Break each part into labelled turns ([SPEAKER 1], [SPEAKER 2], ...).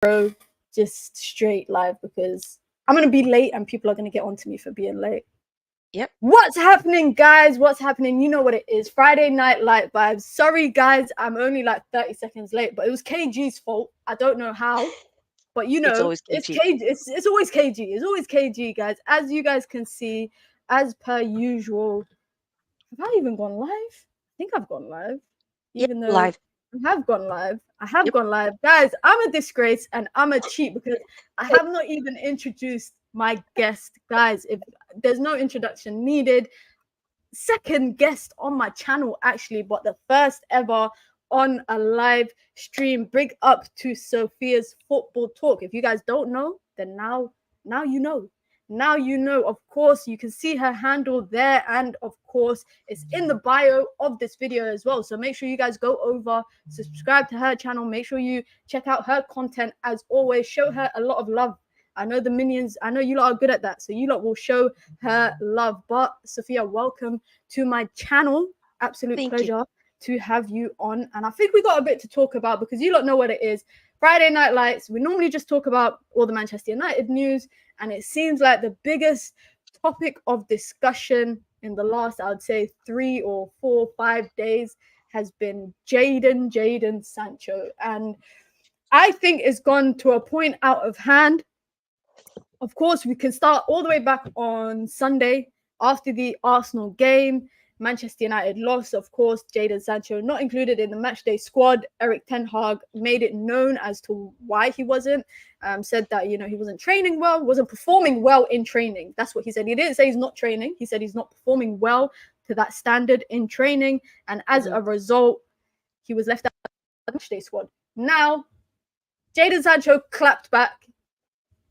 [SPEAKER 1] tomorrow, just straight live, because I'm going to be late and people are going to get onto me for being late.
[SPEAKER 2] Yep.
[SPEAKER 1] What's happening, guys? What's happening? You know what it is. Friday Night Light Vibes. Sorry, guys, I'm only like 30 seconds late, but it was KG's fault. I don't know how, but you
[SPEAKER 2] It's
[SPEAKER 1] know,
[SPEAKER 2] always
[SPEAKER 1] it's
[SPEAKER 2] KG.
[SPEAKER 1] KG. It's always KG. It's always KG, guys. As you guys can see, as per usual. Have I even gone live? I think I've gone live,
[SPEAKER 2] Yep,
[SPEAKER 1] even though
[SPEAKER 2] live.
[SPEAKER 1] I have gone live. I have
[SPEAKER 2] Yep.
[SPEAKER 1] gone live. Guys, I'm a disgrace and I'm a cheat because I have not even introduced my guest. Guys, if there's no introduction needed, second guest on my channel, actually, but the first ever on a live stream. Big up to Sophia's Football Talk. If you guys don't know, then now you know. Now you know. Of course, you can see her handle there, and of course, it's in the bio of this video as well. So make sure you guys go over, subscribe to her channel. Make sure you check out her content. As always, show her a lot of love. I know the minions, I know you lot are good at that, so you lot will show her love. But Sophia, welcome to my channel. Absolute
[SPEAKER 2] Thank you.
[SPEAKER 1] pleasure to have you on. And I think we got a bit to talk about because you lot know what it is. Friday Night Lights, we normally just talk about all the Manchester United news, and it seems like the biggest topic of discussion in the last, I would say, 3 or 4 or 5 days has been Jadon Sancho. And I think it's gone to a point out of hand. Of course, we can start all the way back on Sunday after the Arsenal game. Manchester United lost, of course. Jadon Sancho not included in the matchday squad. Eric Ten Hag made it known as to why he wasn't. Said that he wasn't training well, wasn't performing well in training. That's what he said. He didn't say he's not training. He said he's not performing well to that standard in training, and as a result, he was left out of the matchday squad. Now, Jadon Sancho clapped back.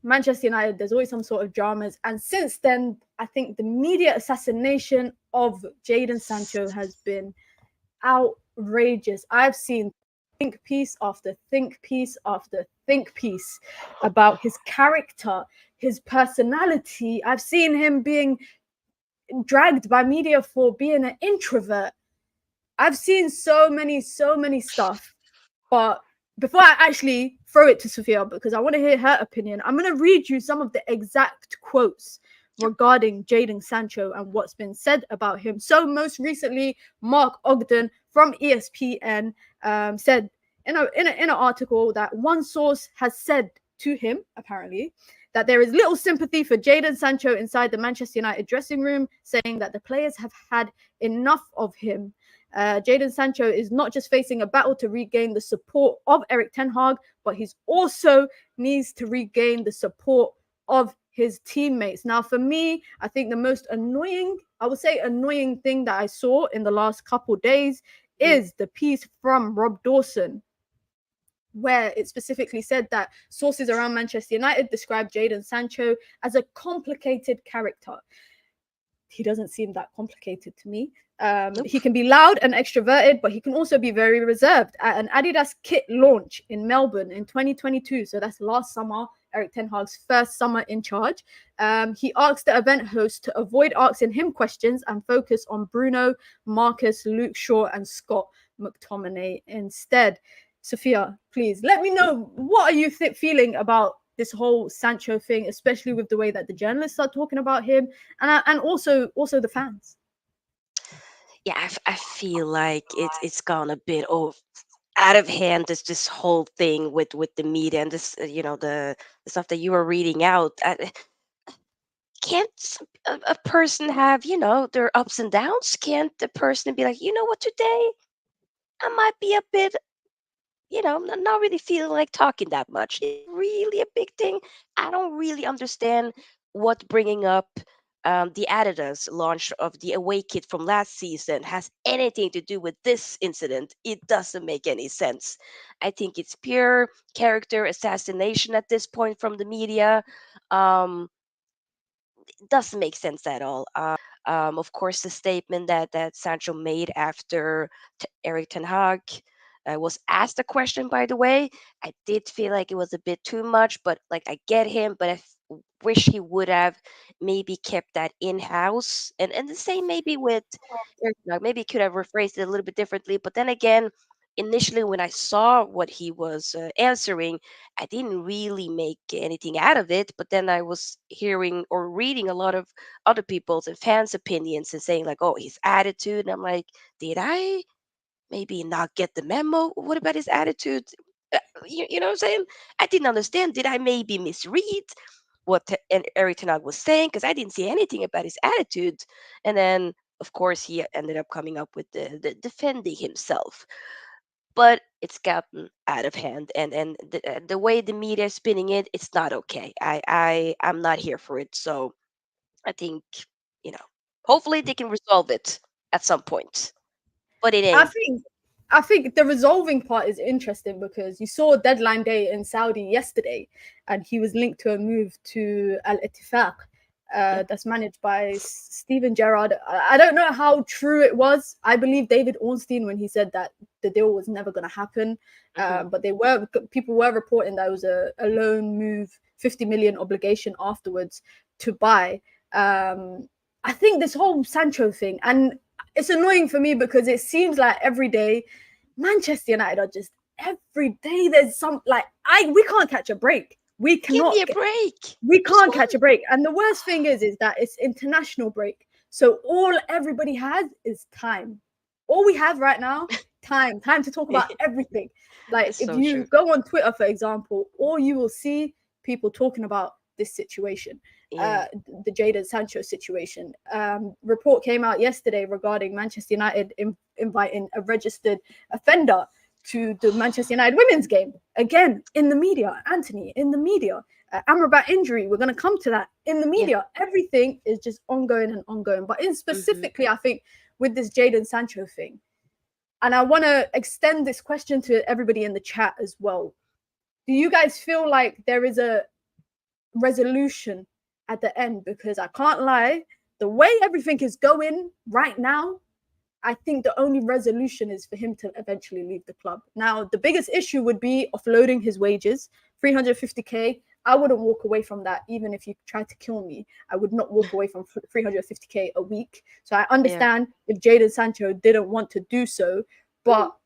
[SPEAKER 1] Manchester United, there's always some sort of dramas. And since then, I think the media assassination of Jadon Sancho has been outrageous. I've seen think piece after think piece after think piece about his character, his personality. I've seen him being dragged by media for being an introvert. I've seen so many stuff. But before I actually throw it to Sophia, because I want to hear her opinion, I'm going to read you some of the exact quotes regarding Jadon Sancho and what's been said about him. So most recently, Mark Ogden from ESPN said in an article that one source has said to him, apparently, that there is little sympathy for Jadon Sancho inside the Manchester United dressing room, saying that the players have had enough of him. Jadon Sancho is not just facing a battle to regain the support of Eric Ten Hag, but he's also needs to regain the support of his teammates. Now, for me, I think the most annoying thing that I saw in the last couple days is the piece from Rob Dawson, where it specifically said that sources around Manchester United describe Jadon Sancho as a complicated character. He doesn't seem that complicated to me. He can be loud and extroverted, but he can also be very reserved. At an Adidas kit launch in Melbourne in 2022, so that's last summer, Eric Ten Hag's first summer in charge, he asked the event host to avoid asking him questions and focus on Bruno, Marcus, Luke Shaw, and Scott McTominay instead. Sophia, please let me know, what are you feeling about this whole Sancho thing, especially with the way that the journalists are talking about him, and also the fans?
[SPEAKER 2] Yeah, I feel like it's gone a bit out of hand. This whole thing with the media and this the stuff that you were reading out. Can't a person have their ups and downs? Can't the person be like, you know what, today I might be a bit not really feeling like talking that much. It's really a big thing. I don't really understand what bringing up the Adidas launch of the away kit from last season has anything to do with this incident. It doesn't make any sense. I think it's pure character assassination at this point from the media. It doesn't make sense at all. Of course, the statement that Sancho made after Eric Ten Hag was asked a question, by the way, I did feel like it was a bit too much, but like I get him, but wish he would have maybe kept that in house. And the same maybe with Eric Ten Hag, maybe he could have rephrased it a little bit differently. But then again, initially when I saw what he was answering, I didn't really make anything out of it. But then I was hearing or reading a lot of other people's and fans' opinions and saying like, "Oh, his attitude," and I'm like, "Did I maybe not get the memo? What about his attitude?" You know what I'm saying? I didn't understand. Did I maybe misread what Eric Ten Hag was saying? Because I didn't see anything about his attitude. And then, of course, he ended up coming up with the defending himself. But it's gotten out of hand, and the way the media is spinning it, it's not okay. I'm not here for it. So I think, you know, hopefully they can resolve it at some point. But it
[SPEAKER 1] I
[SPEAKER 2] ain't.
[SPEAKER 1] think I think the resolving part is interesting because you saw deadline day in Saudi yesterday, and he was linked to a move to Al Ittifaq,
[SPEAKER 2] Yeah.
[SPEAKER 1] that's managed by Steven Gerrard. I don't know how true it was. I believe David Ornstein when he said that the deal was never going to happen,
[SPEAKER 2] Hmm.
[SPEAKER 1] but people were reporting that it was a loan move, 50 million obligation afterwards to buy. I think this whole Sancho thing, and it's annoying for me because it seems like every day Manchester United are just every day there's some like we can't catch a break.
[SPEAKER 2] Give me a break.
[SPEAKER 1] We
[SPEAKER 2] Just
[SPEAKER 1] can't
[SPEAKER 2] one.
[SPEAKER 1] catch a break. And the worst thing is that it's international break. So all everybody has is time. All we have right now, time to talk about everything. Like
[SPEAKER 2] It's
[SPEAKER 1] if
[SPEAKER 2] so
[SPEAKER 1] you
[SPEAKER 2] true.
[SPEAKER 1] go on Twitter, for example, all you will see people talking about this situation,
[SPEAKER 2] Yeah.
[SPEAKER 1] the Jadon Sancho situation. Report came out yesterday regarding Manchester United inviting a registered offender to the Manchester United women's game. Again, in the media, Anthony, in the media. Amrabat injury, we're going to come to that in the
[SPEAKER 2] Yeah.
[SPEAKER 1] media. Everything is just ongoing and ongoing. But in
[SPEAKER 2] Hmm.
[SPEAKER 1] specifically, I think with this Jadon Sancho thing, and I want to extend this question to everybody in the chat as well. Do you guys feel like there is a resolution at the end? Because I can't lie, the way everything is going right now, I think the only resolution is for him to eventually leave the club. Now, the biggest issue would be offloading his wages, 350k. I wouldn't walk away from that, even if you tried to kill me. I would not walk away from 350k a week. So I
[SPEAKER 2] Yeah.
[SPEAKER 1] understand if Jadon Sancho didn't want to do so,
[SPEAKER 2] Mhm.
[SPEAKER 1] but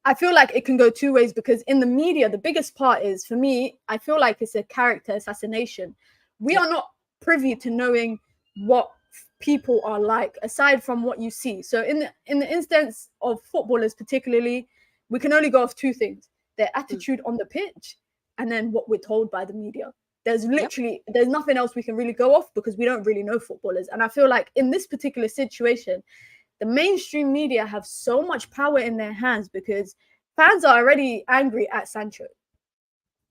[SPEAKER 1] I feel like it can go two ways because in the media, the biggest part is for me, I feel like it's a character assassination. We
[SPEAKER 2] Yeah.
[SPEAKER 1] are not privy to knowing what people are like aside from what you see. So in the instance of footballers particularly, we can only go off two things: their
[SPEAKER 2] Mm.
[SPEAKER 1] attitude on the pitch and then what we're told by the media.
[SPEAKER 2] Yep.
[SPEAKER 1] There's nothing else we can really go off because we don't really know footballers. And I feel like in this particular situation, the mainstream media have so much power in their hands because fans are already angry at Sancho.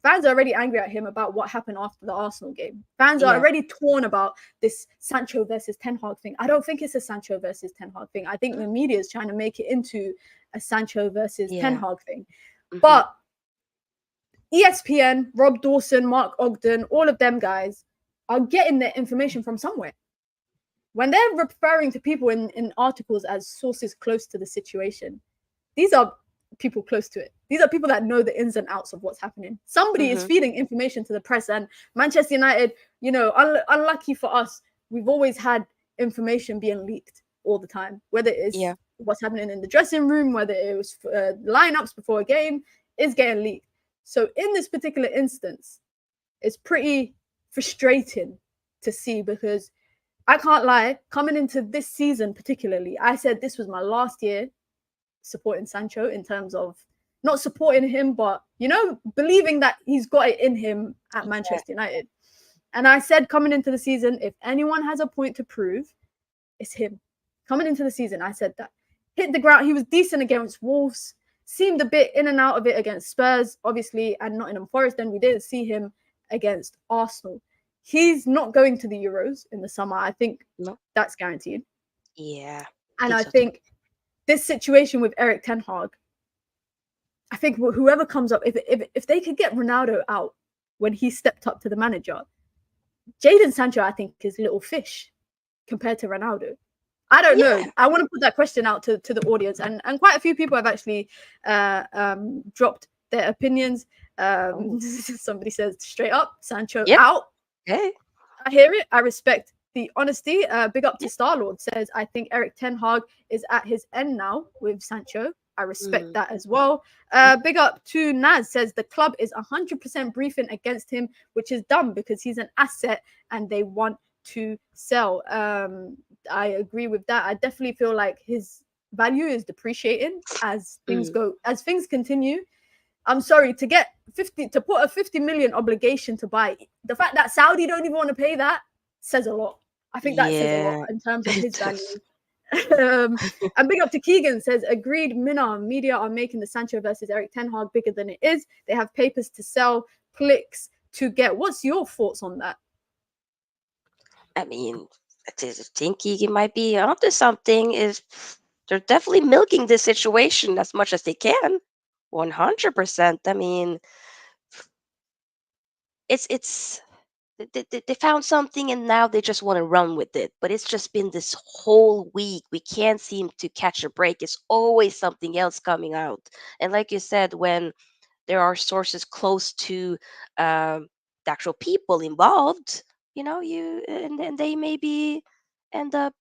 [SPEAKER 1] Fans are already angry at him about what happened after the Arsenal game. Fans are
[SPEAKER 2] Yeah.
[SPEAKER 1] already torn about this Sancho versus Ten Hag thing. I don't think it's a Sancho versus Ten Hag thing. I think
[SPEAKER 2] Mm.
[SPEAKER 1] the media is trying to make it into a Sancho versus Ten
[SPEAKER 2] Yeah.
[SPEAKER 1] Hag thing.
[SPEAKER 2] Hmm.
[SPEAKER 1] But ESPN, Rob Dawson, Mark Ogden, all of them guys are getting their information from somewhere. When they're referring to people in articles as sources close to the situation, these are people close to it. These are people that know the ins and outs of what's happening. Somebody is
[SPEAKER 2] Hmm.
[SPEAKER 1] feeding information to the press, and Manchester United, unlucky for us, we've always had information being leaked all the time, whether
[SPEAKER 2] Yeah.
[SPEAKER 1] it's what's happening in the dressing room, whether it was lineups before a game, is getting leaked. So in this particular instance, it's pretty frustrating to see because I can't lie, coming into this season particularly, I said this was my last year supporting Sancho in terms of not supporting him, but believing that he's got it in him at
[SPEAKER 2] Yeah.
[SPEAKER 1] Manchester United. And I said coming into the season, if anyone has a point to prove, it's him. Coming into the season, I said that. Hit the ground. He was decent against Wolves, seemed a bit in and out of it against Spurs, obviously, and Nottingham Forest. Then we didn't see him against Arsenal. He's not going to the Euros in the summer. I think
[SPEAKER 2] No.
[SPEAKER 1] that's guaranteed.
[SPEAKER 2] Yeah.
[SPEAKER 1] And
[SPEAKER 2] Think
[SPEAKER 1] I
[SPEAKER 2] so too.
[SPEAKER 1] think this situation with Eric Ten Hag, I think whoever comes up, if they could get Ronaldo out when he stepped up to the manager, Jadon Sancho, I think, is little fish compared to Ronaldo. I don't know.
[SPEAKER 2] Yeah.
[SPEAKER 1] I want to put that question out to the audience, and quite a few people have actually dropped their opinions.
[SPEAKER 2] Oh.
[SPEAKER 1] Somebody says straight up, Sancho
[SPEAKER 2] Yep.
[SPEAKER 1] out.
[SPEAKER 2] Hey.
[SPEAKER 1] I hear it. I respect the honesty. Big up to
[SPEAKER 2] Yep.
[SPEAKER 1] Starlord says, I think Eric Ten Hag is at his end now with Sancho. I respect that as well. Big up to Naz says the club is 100% briefing against him, which is dumb because he's an asset and they want to sell. I agree with that. I definitely feel like his value is depreciating as things go, as things continue. I'm sorry, to get 50, to put a 50 million obligation to buy, the fact that Saudi don't even want to pay that says a lot. I think that says a lot in terms of his value. And big up to Keegan says, agreed, media are making the Sancho versus Eric Ten Hag bigger than it is. They have papers to sell, clicks to get. What's your thoughts on that?
[SPEAKER 2] I mean, I think he might be onto something. Is they're definitely milking this situation as much as they can. 100%. I mean, it's they found something and now they just want to run with it. But it's just been this whole week. We can't seem to catch a break. It's always something else coming out. And like you said, when there are sources close to the actual people involved, you and they maybe end up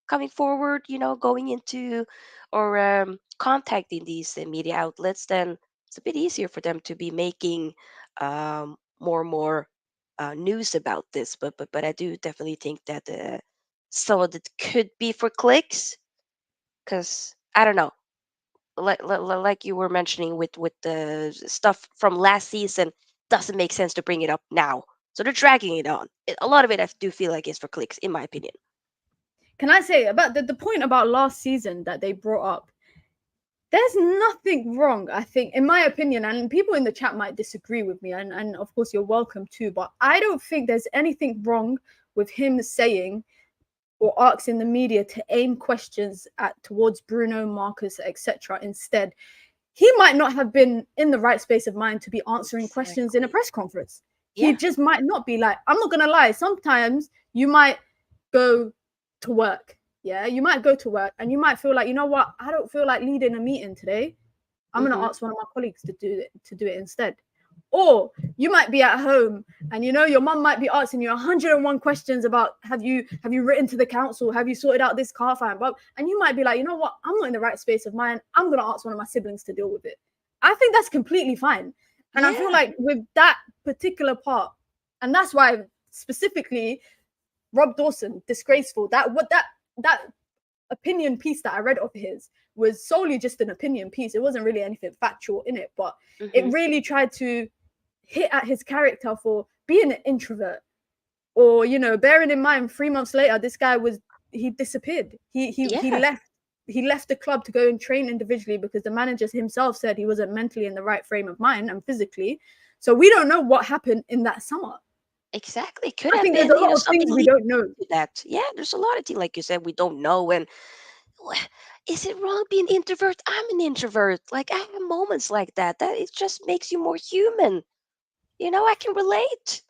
[SPEAKER 2] coming forward, going into or contacting these media outlets, then it's a bit easier for them to be making more and more news about this. But I do definitely think that some of it could be for clicks, because I don't know, like you were mentioning with the stuff from last season, doesn't make sense to bring it up now. So they're dragging it on. A lot of it I do feel like is for clicks, in my opinion.
[SPEAKER 1] Can I say about the point about last season that they brought up? There's nothing wrong, I think, in my opinion, and people in the chat might disagree with me, and of course you're welcome to, but I don't think there's anything wrong with him saying or asking the media to aim questions towards Bruno, Marcus, etc. Instead, he might not have been in the right space of mind to be answering questions in a press conference.
[SPEAKER 2] Yeah.
[SPEAKER 1] He just might not be. Like, I'm not gonna lie, sometimes you might go to work. Yeah, you might go to work and you might feel like, you know what, I don't feel like leading a meeting today. I'm gonna ask one of my colleagues to do it instead. Or you might be at home and your mum might be asking you 101 questions about have you written to the council, have you sorted out this car fine, and you might be like, you know what, I'm not in the right space of mind, I'm gonna ask one of my siblings to deal with it. I think that's completely fine. And I feel like with that particular part, and that's why specifically Rob Dawson, disgraceful, that opinion piece that I read of his was solely just an opinion piece. It wasn't really anything factual in it, but it really tried to hit at his character for being an introvert. Or, bearing in mind 3 months later, this guy he disappeared. He left the club to go and train individually because the manager himself said he wasn't mentally in the right frame of mind and physically. So we don't know what happened in that summer.
[SPEAKER 2] Exactly. Could
[SPEAKER 1] I
[SPEAKER 2] have
[SPEAKER 1] think
[SPEAKER 2] been,
[SPEAKER 1] there's a lot of things we don't know.
[SPEAKER 2] that. Yeah, there's a lot of things, like you said, we don't know. And is it wrong being introvert? I'm an introvert. Like, I have moments like that. That it just makes you more human. I can relate.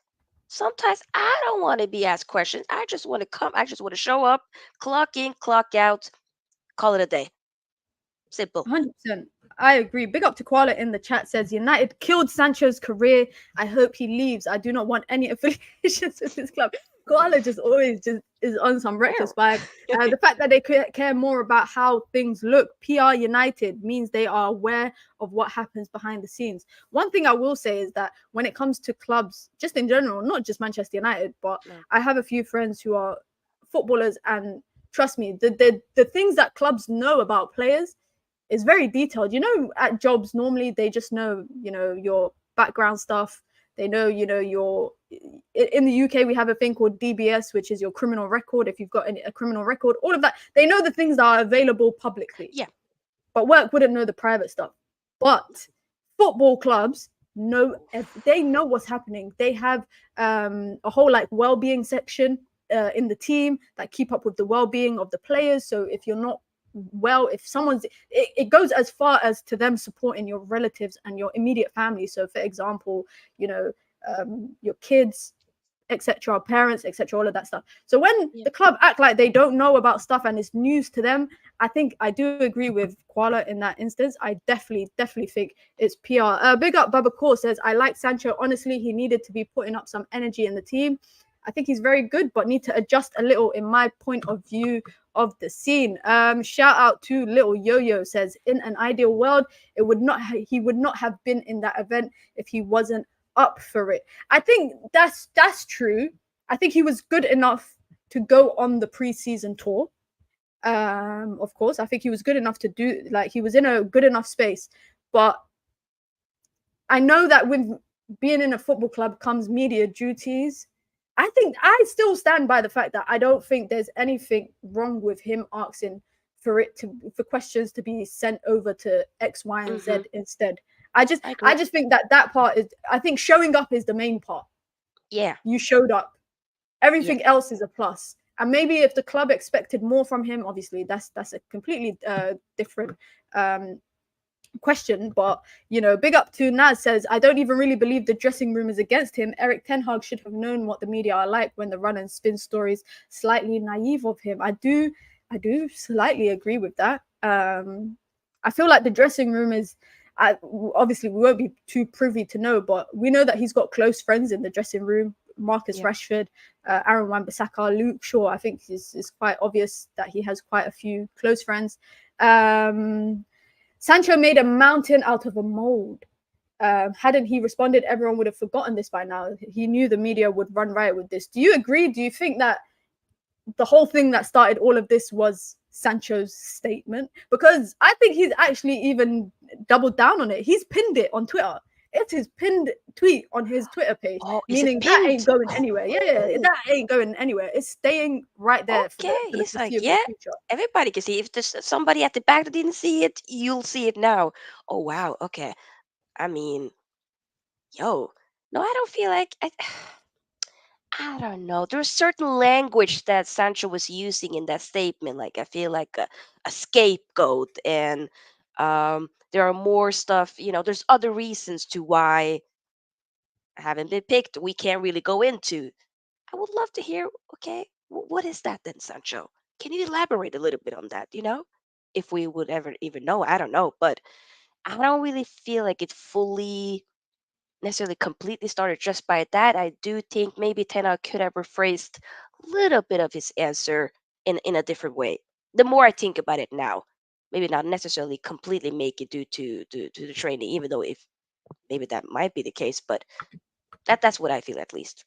[SPEAKER 2] Sometimes I don't want to be asked questions. I just want to come. I just want to show up, clock in, clock out, call it a day. Simple.
[SPEAKER 1] 100%. I agree. Big up to Koala in the chat says United killed Sancho's career. I hope he leaves. I do not want any affiliations with this club. Koala just always just is on some reckless vibe. The fact that they care more about how things look, PR United, means they are aware of what happens behind the scenes. One thing I will say is that when it comes to clubs, just in general, not just Manchester United, but I have a few friends who are footballers, and trust me, the things that clubs know about players is very detailed. At jobs, normally they just know, your background stuff. They know, your, in the UK, we have a thing called DBS, which is your criminal record. If you've got a criminal record, all of that, they know the things that are available publicly.
[SPEAKER 2] Yeah.
[SPEAKER 1] But work wouldn't know the private stuff. But football clubs know, they know what's happening. They have a whole well-being section in the team that keep up with the well-being of the players. So if you're not well, if someone's, it goes as far as to them supporting your relatives and your immediate family. So for example, your kids, etc., parents, etc., all of that stuff. So when the club act like they don't know about stuff and it's news to them, I think I do agree with Koala in that instance. I definitely think it's PR. Big up Baba Core says, I like Sancho. Honestly, he needed to be putting up some energy in the team. I think he's very good, but need to adjust a little in my point of view of the scene. Shout out to Little Yo-Yo says, in an ideal world, he would not have been in that event if he wasn't up for it. I think that's true. I think he was good enough to go on the preseason tour. Of course, I think he was good enough to do, like, he was in a good enough space, but I know that with being in a football club comes media duties. I think I still stand by the fact that I don't think there's anything wrong with him asking for questions to be sent over to X, Y, and Z instead. I just think that part is, I think showing up is the main part.
[SPEAKER 2] Yeah.
[SPEAKER 1] You showed up. Everything else is a plus. And maybe if the club expected more from him, obviously that's a completely different question. But, you know, big up to Naz says, I don't even really believe the dressing room is against him. Eric Ten Hag should have known what the media are like when the run and spin stories slightly naive of him. I do slightly agree with that. I feel like the dressing room is, obviously we won't be too privy to know, but we know that he's got close friends in the dressing room. Marcus Rashford, Aaron Wan-Bissaka, Luke Shaw. I think it's quite obvious that he has quite a few close friends. Sancho made a mountain out of a mold. Hadn't he responded, everyone would have forgotten this by now. He knew the media would run riot with this. Do you agree? Do you think that the whole thing that started all of this was Sancho's statement? Because I think he's actually even doubled down on it. He's pinned it on Twitter. It's his pinned tweet on his Twitter page, meaning that ain't going anywhere. Yeah, that ain't going anywhere. It's staying right there for the
[SPEAKER 2] He's like,
[SPEAKER 1] foreseeable future.
[SPEAKER 2] everybody can see. If there's somebody at the back that didn't see it, you'll see it now. Oh wow, okay. I mean, no, I don't feel like I don't know. There's certain language that Sancho was using in that statement. Like I feel like a scapegoat, and there are more stuff. There's other reasons to why I haven't been picked. We can't really go into. I would love to hear. Okay, what is that then, Sancho? Can you elaborate a little bit on that? If we would ever even know, I don't know, but I don't really feel like it fully necessarily completely started just by that. I do think maybe Tena could have rephrased a little bit of his answer in a different way. The more I think about it now, maybe not necessarily completely make it due to the training, even though if maybe that might be the case, but that's what I feel at least.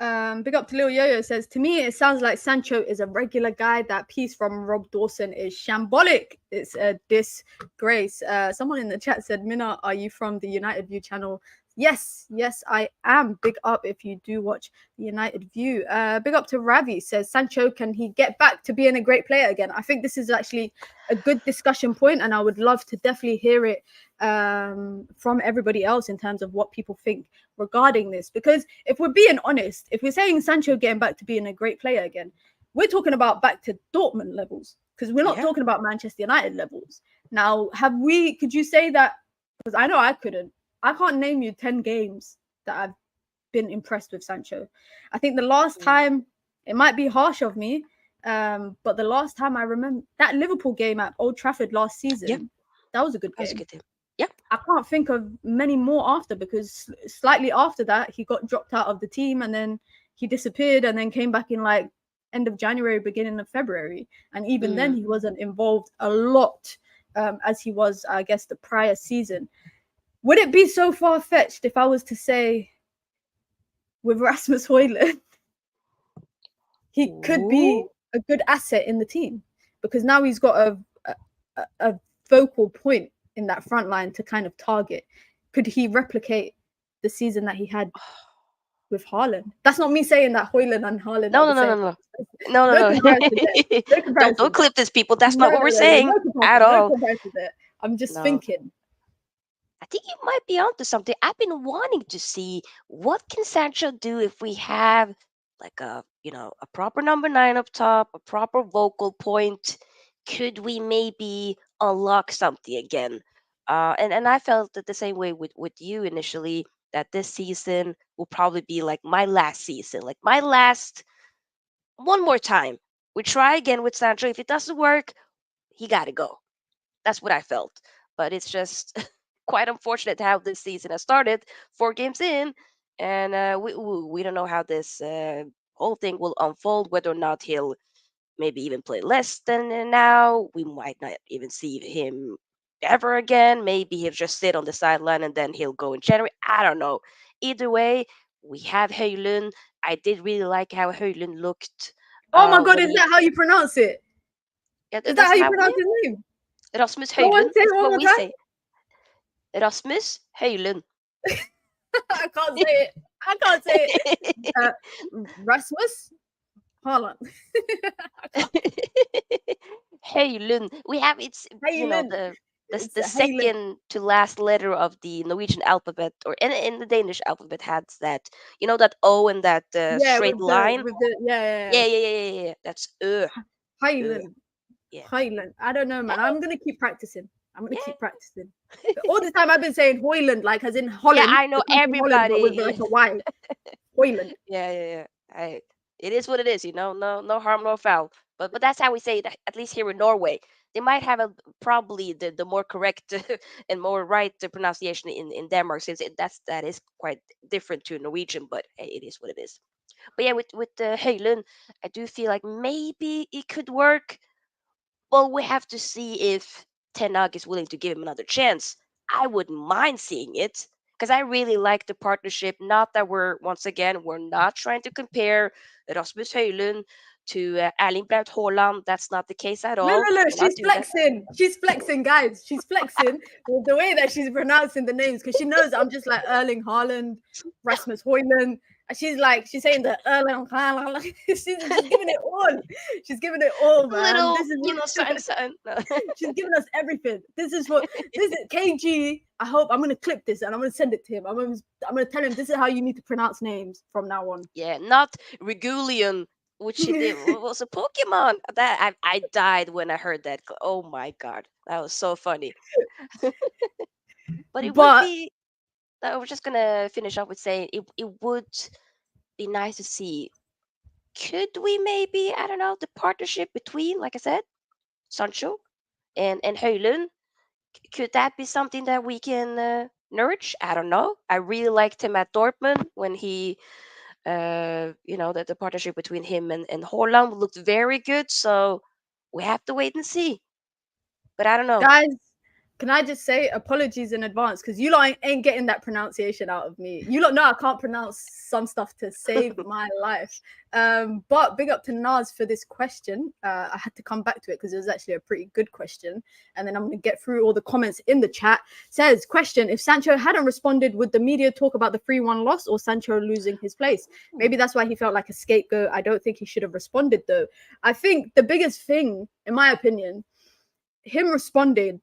[SPEAKER 1] Big up to Lil Yo-Yo says, to me, it sounds like Sancho is a regular guy. That piece from Rob Dawson is shambolic. It's a disgrace. Someone in the chat said, Mina, are you from the United View channel? Yes, I am. Big up if you do watch the United View. Big up to Ravi says, Sancho, can he get back to being a great player again? I think this is actually a good discussion point, and I would love to definitely hear it from everybody else in terms of what people think regarding this. Because if we're being honest, if we're saying Sancho getting back to being a great player again, we're talking about back to Dortmund levels, because we're not talking about Manchester United levels. Now, could you say that? Because I know I can't name you 10 games that I've been impressed with Sancho. I think the last time, it might be harsh of me, but the last time I remember, that Liverpool game at Old Trafford last season, that was a good game.
[SPEAKER 2] That was a good game. Yep.
[SPEAKER 1] I can't think of many more after, because slightly after that, he got dropped out of the team and then he disappeared and then came back in like end of January, beginning of February. And even then, he wasn't involved a lot as he was, I guess, the prior season. Would it be so far-fetched if I was to say with Rasmus Højlund, he could be a good asset in the team? Because now he's got a focal point in that front line to kind of target. Could he replicate the season that he had with Haaland? That's not me saying that Højlund and Haaland
[SPEAKER 2] No. Don't clip this, people. That's not what we're saying at all.
[SPEAKER 1] I'm just thinking.
[SPEAKER 2] I think you might be onto something. I've been wanting to see what can Sancho do if we have like a proper number 9 up top, a proper vocal point. Could we maybe unlock something again? And I felt that the same way with you initially, that this season will probably be like my last season, like my last one more time. We try again with Sancho. If it doesn't work, he got to go. That's what I felt. But it's just quite unfortunate how this season has started. 4 games in, and we don't know how this whole thing will unfold. Whether or not he'll maybe even play less than now. We might not even see him ever again. Maybe he'll just sit on the sideline and then he'll go in January. I don't know. Either way, we have Höjlund. I did really like how Höjlund looked
[SPEAKER 1] Oh my god,
[SPEAKER 2] when
[SPEAKER 1] is
[SPEAKER 2] he.
[SPEAKER 1] that how you pronounce it?
[SPEAKER 2] Yeah,
[SPEAKER 1] Is that
[SPEAKER 2] that's
[SPEAKER 1] how you
[SPEAKER 2] how.
[SPEAKER 1] pronounce
[SPEAKER 2] Yeah,
[SPEAKER 1] his name?
[SPEAKER 2] Rasmus
[SPEAKER 1] Go on,
[SPEAKER 2] Höjlund.
[SPEAKER 1] say it
[SPEAKER 2] That's
[SPEAKER 1] one
[SPEAKER 2] what
[SPEAKER 1] more
[SPEAKER 2] we
[SPEAKER 1] time.
[SPEAKER 2] say. Rasmus Höjlund.
[SPEAKER 1] I can't say it. I can't say it. Rasmus Haaland.
[SPEAKER 2] Höjlund. We have
[SPEAKER 1] Haaland.
[SPEAKER 2] the
[SPEAKER 1] It's Haaland.
[SPEAKER 2] second to last letter of the Norwegian alphabet, or in the Danish alphabet, has that, that O and that
[SPEAKER 1] Yeah,
[SPEAKER 2] straight line.
[SPEAKER 1] with the
[SPEAKER 2] Yeah, yeah, yeah, yeah, yeah. That's ö.
[SPEAKER 1] Haaland.
[SPEAKER 2] Yeah,
[SPEAKER 1] Haaland. I don't know, man. I'm gonna keep practicing. I'm gonna
[SPEAKER 2] yeah,
[SPEAKER 1] keep practicing. But all the time I've been saying Hoyland, like as in
[SPEAKER 2] yeah.
[SPEAKER 1] Holland,
[SPEAKER 2] I know
[SPEAKER 1] the country Holland, but with like
[SPEAKER 2] everybody.
[SPEAKER 1] a Y. Hoyland.
[SPEAKER 2] Yeah, yeah, yeah. It is what it is, No, no harm, no foul. But that's how we say it. At least here in Norway, they might have probably the more correct and more right pronunciation in Denmark, since that is quite different to Norwegian. But hey, it is what it is. But yeah, with the Højlund, I do feel like maybe it could work. Well, we have to see if Ten Hag is willing to give him another chance. I wouldn't mind seeing it because I really like the partnership. Not that we're not trying to compare Rasmus Højlund to Erling Braut Haaland. That's not the case at
[SPEAKER 1] No,
[SPEAKER 2] all.
[SPEAKER 1] no, no.
[SPEAKER 2] We're not
[SPEAKER 1] She's
[SPEAKER 2] doing that.
[SPEAKER 1] flexing. She's flexing, guys. She's flexing with the way that she's pronouncing the names because she knows I'm just like Erling Haaland, Rasmus Hoyland. And she's saying the Erling Haaland. She's giving it all. She's giving it all, man.
[SPEAKER 2] Little,
[SPEAKER 1] This is
[SPEAKER 2] something, something. No.
[SPEAKER 1] she's giving us everything. This is KG. I hope I'm gonna clip this and I'm gonna send it to him. I'm gonna tell him this is how you need to pronounce names from now on.
[SPEAKER 2] Yeah, not Regulion, which it was a Pokemon. That I died when I heard that. Oh my god, that was so funny. But it would
[SPEAKER 1] But
[SPEAKER 2] be. I was just gonna finish up with saying it would be nice to see. Could we maybe, I don't know, the partnership between, like I said, Sancho and Højlund? Could that be something that we can nourish? I don't know. I really liked him at Dortmund when he, that the partnership between him and Haaland looked very good. So we have to wait and see. But I don't know.
[SPEAKER 1] guys, can I just say apologies in advance because you lot ain't getting that pronunciation out of me. You lot know I can't pronounce some stuff to save my life. But big up to Naz for this question. I had to come back to it because it was actually a pretty good question. And then I'm going to get through all the comments in the chat. Says, question, if Sancho hadn't responded, would the media talk about the 3-1 loss or Sancho losing his place? Maybe that's why he felt like a scapegoat. I don't think he should have responded, though. I think the biggest thing, in my opinion, him responding,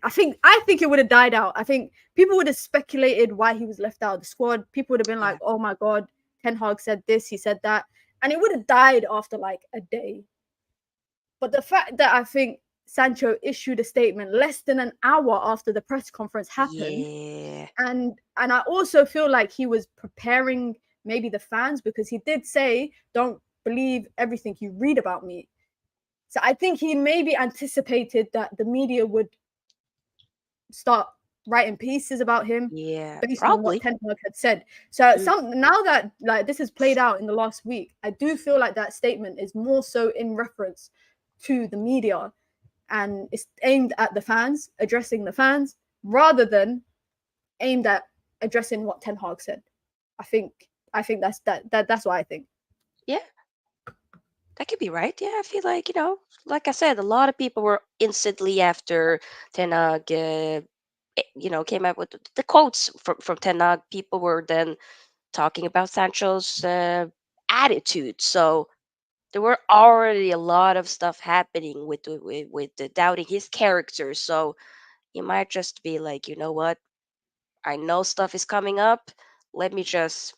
[SPEAKER 1] I think it would have died out. I think people would have speculated why he was left out of the squad. People would have been
[SPEAKER 2] Yeah.
[SPEAKER 1] like, "Oh my god, Ten Hag said this, he said that," and it would have died after like a day. But the fact that I think Sancho issued a statement less than an hour after the press conference happened,
[SPEAKER 2] Yeah.
[SPEAKER 1] and I also feel like he was preparing maybe the fans because he did say, "Don't believe everything you read about me." So I think he maybe anticipated that the media would start writing pieces about him
[SPEAKER 2] Yeah.
[SPEAKER 1] based on what
[SPEAKER 2] Probably.
[SPEAKER 1] Ten Hag had said. So
[SPEAKER 2] Mm.
[SPEAKER 1] now that like this has played out in the last week, I do feel like that statement is more so in reference to the media and it's aimed at the fans, addressing the fans, rather than aimed at addressing what Ten Hag said. I think that's what I think.
[SPEAKER 2] Yeah. That could be right. Yeah, I feel like, like I said, a lot of people were instantly after Ten Hag, came out with the quotes from Ten Hag. People were then talking about Sancho's attitude. So there were already a lot of stuff happening with the doubting his character. So you might just be like, you know what? I know stuff is coming up. Let me just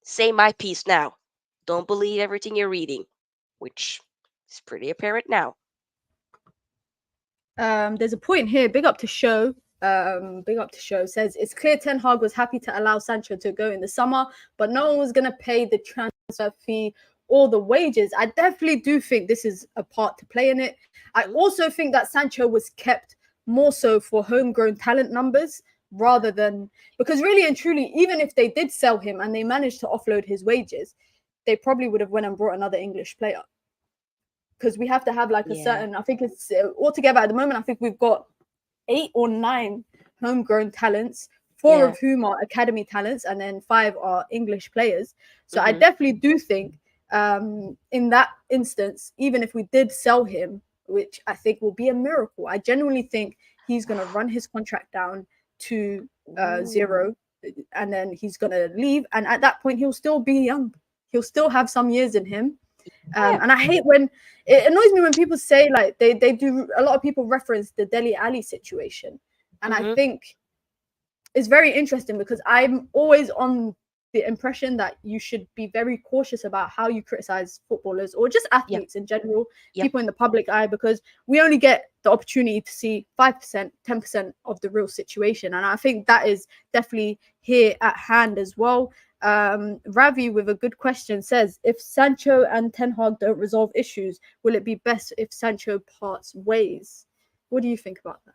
[SPEAKER 2] say my piece now. Don't believe everything you're reading, which is pretty apparent now.
[SPEAKER 1] There's a point here. Big up to Show. Big up to Show says it's clear Ten Hag was happy to allow Sancho to go in the summer, but no one was going to pay the transfer fee or the wages. I definitely do think this is a part to play in it. I also think that Sancho was kept more so for homegrown talent numbers rather than, because really and truly, even if they did sell him and they managed to offload his wages, they probably would have went and brought another English player. Because we have to have like a certain, I think it's altogether at the moment, I think we've got 8 or 9 homegrown talents, 4 of whom are academy talents, and then 5 are English players. So I definitely do think in that instance, even if we did sell him, which I think will be a miracle, I genuinely think he's going to run his contract down to 0, and then he's going to leave. And at that point, he'll still be young. He'll still have some years in him. And I hate when it annoys me when people say like they do, a lot of people reference the Dele Alli situation, and I think it's very interesting because I'm always on the impression that you should be very cautious about how you criticize footballers or just athletes in general, people in the public eye, because we only get the opportunity to see 5%, 10% of the real situation. And I think that is definitely here at hand as well. Ravi with a good question says, if Sancho and Ten Hag don't resolve issues, will it be best if Sancho parts ways? What do you think about that?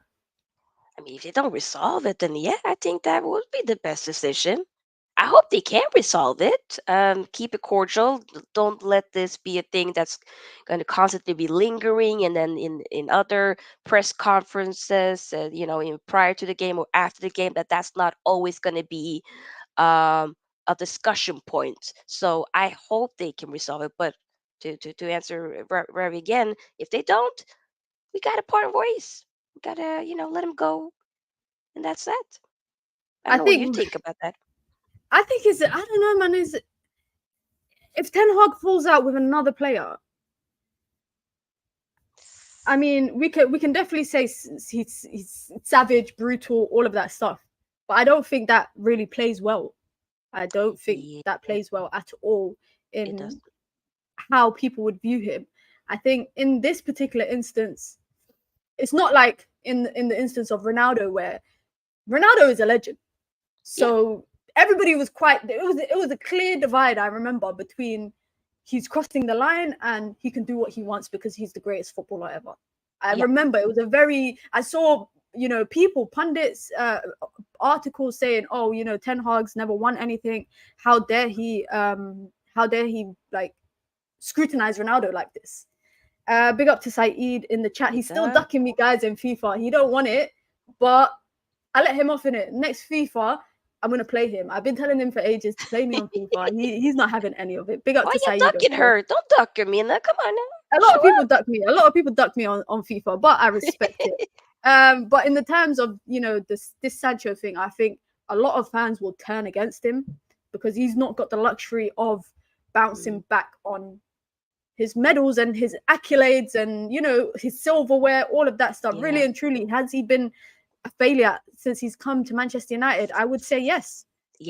[SPEAKER 2] I mean, if they don't resolve it, then I think that would be the best decision. I hope they can resolve it. Keep it cordial. Don't let this be a thing that's going to constantly be lingering. And then in other press conferences, prior to the game or after the game, that's not always going to be a discussion point. So I hope they can resolve it. But to answer Ravi again, if they don't, we got to part ways. We got to let them go, and that's that. I don't know what you think about that.
[SPEAKER 1] I think I don't know, man. If Ten Hag falls out with another player, I mean, we can definitely say he's savage, brutal, all of that stuff. But I don't think that really plays well. I don't think that plays well at all in how people would view him. I think in this particular instance, it's not like in the instance of Ronaldo, where Ronaldo is a legend. So everybody was it was a clear divide, I remember, between he's crossing the line and he can do what he wants because he's the greatest footballer ever. I remember it was I saw, people, pundits, articles saying, oh, Ten Hag's never won anything. How dare he like scrutinize Ronaldo like this? Big up to Saeed in the chat. He's still ducking me, guys, in FIFA. He don't want it, but I let him off in it. Next FIFA, I'm gonna play him. I've been telling him for ages to play me on FIFA. He's not having any of it. Big up to Saeed.
[SPEAKER 2] Why you ducking her? Don't duck her, Mina. Come on now.
[SPEAKER 1] A lot of people duck me. A lot of people duck me on FIFA, but I respect it. But in the terms of this Sancho thing, I think a lot of fans will turn against him because he's not got the luxury of bouncing back on his medals and his accolades and his silverware, all of that stuff. Really and truly, has he been a failure since he's come to Manchester United? I would say yes.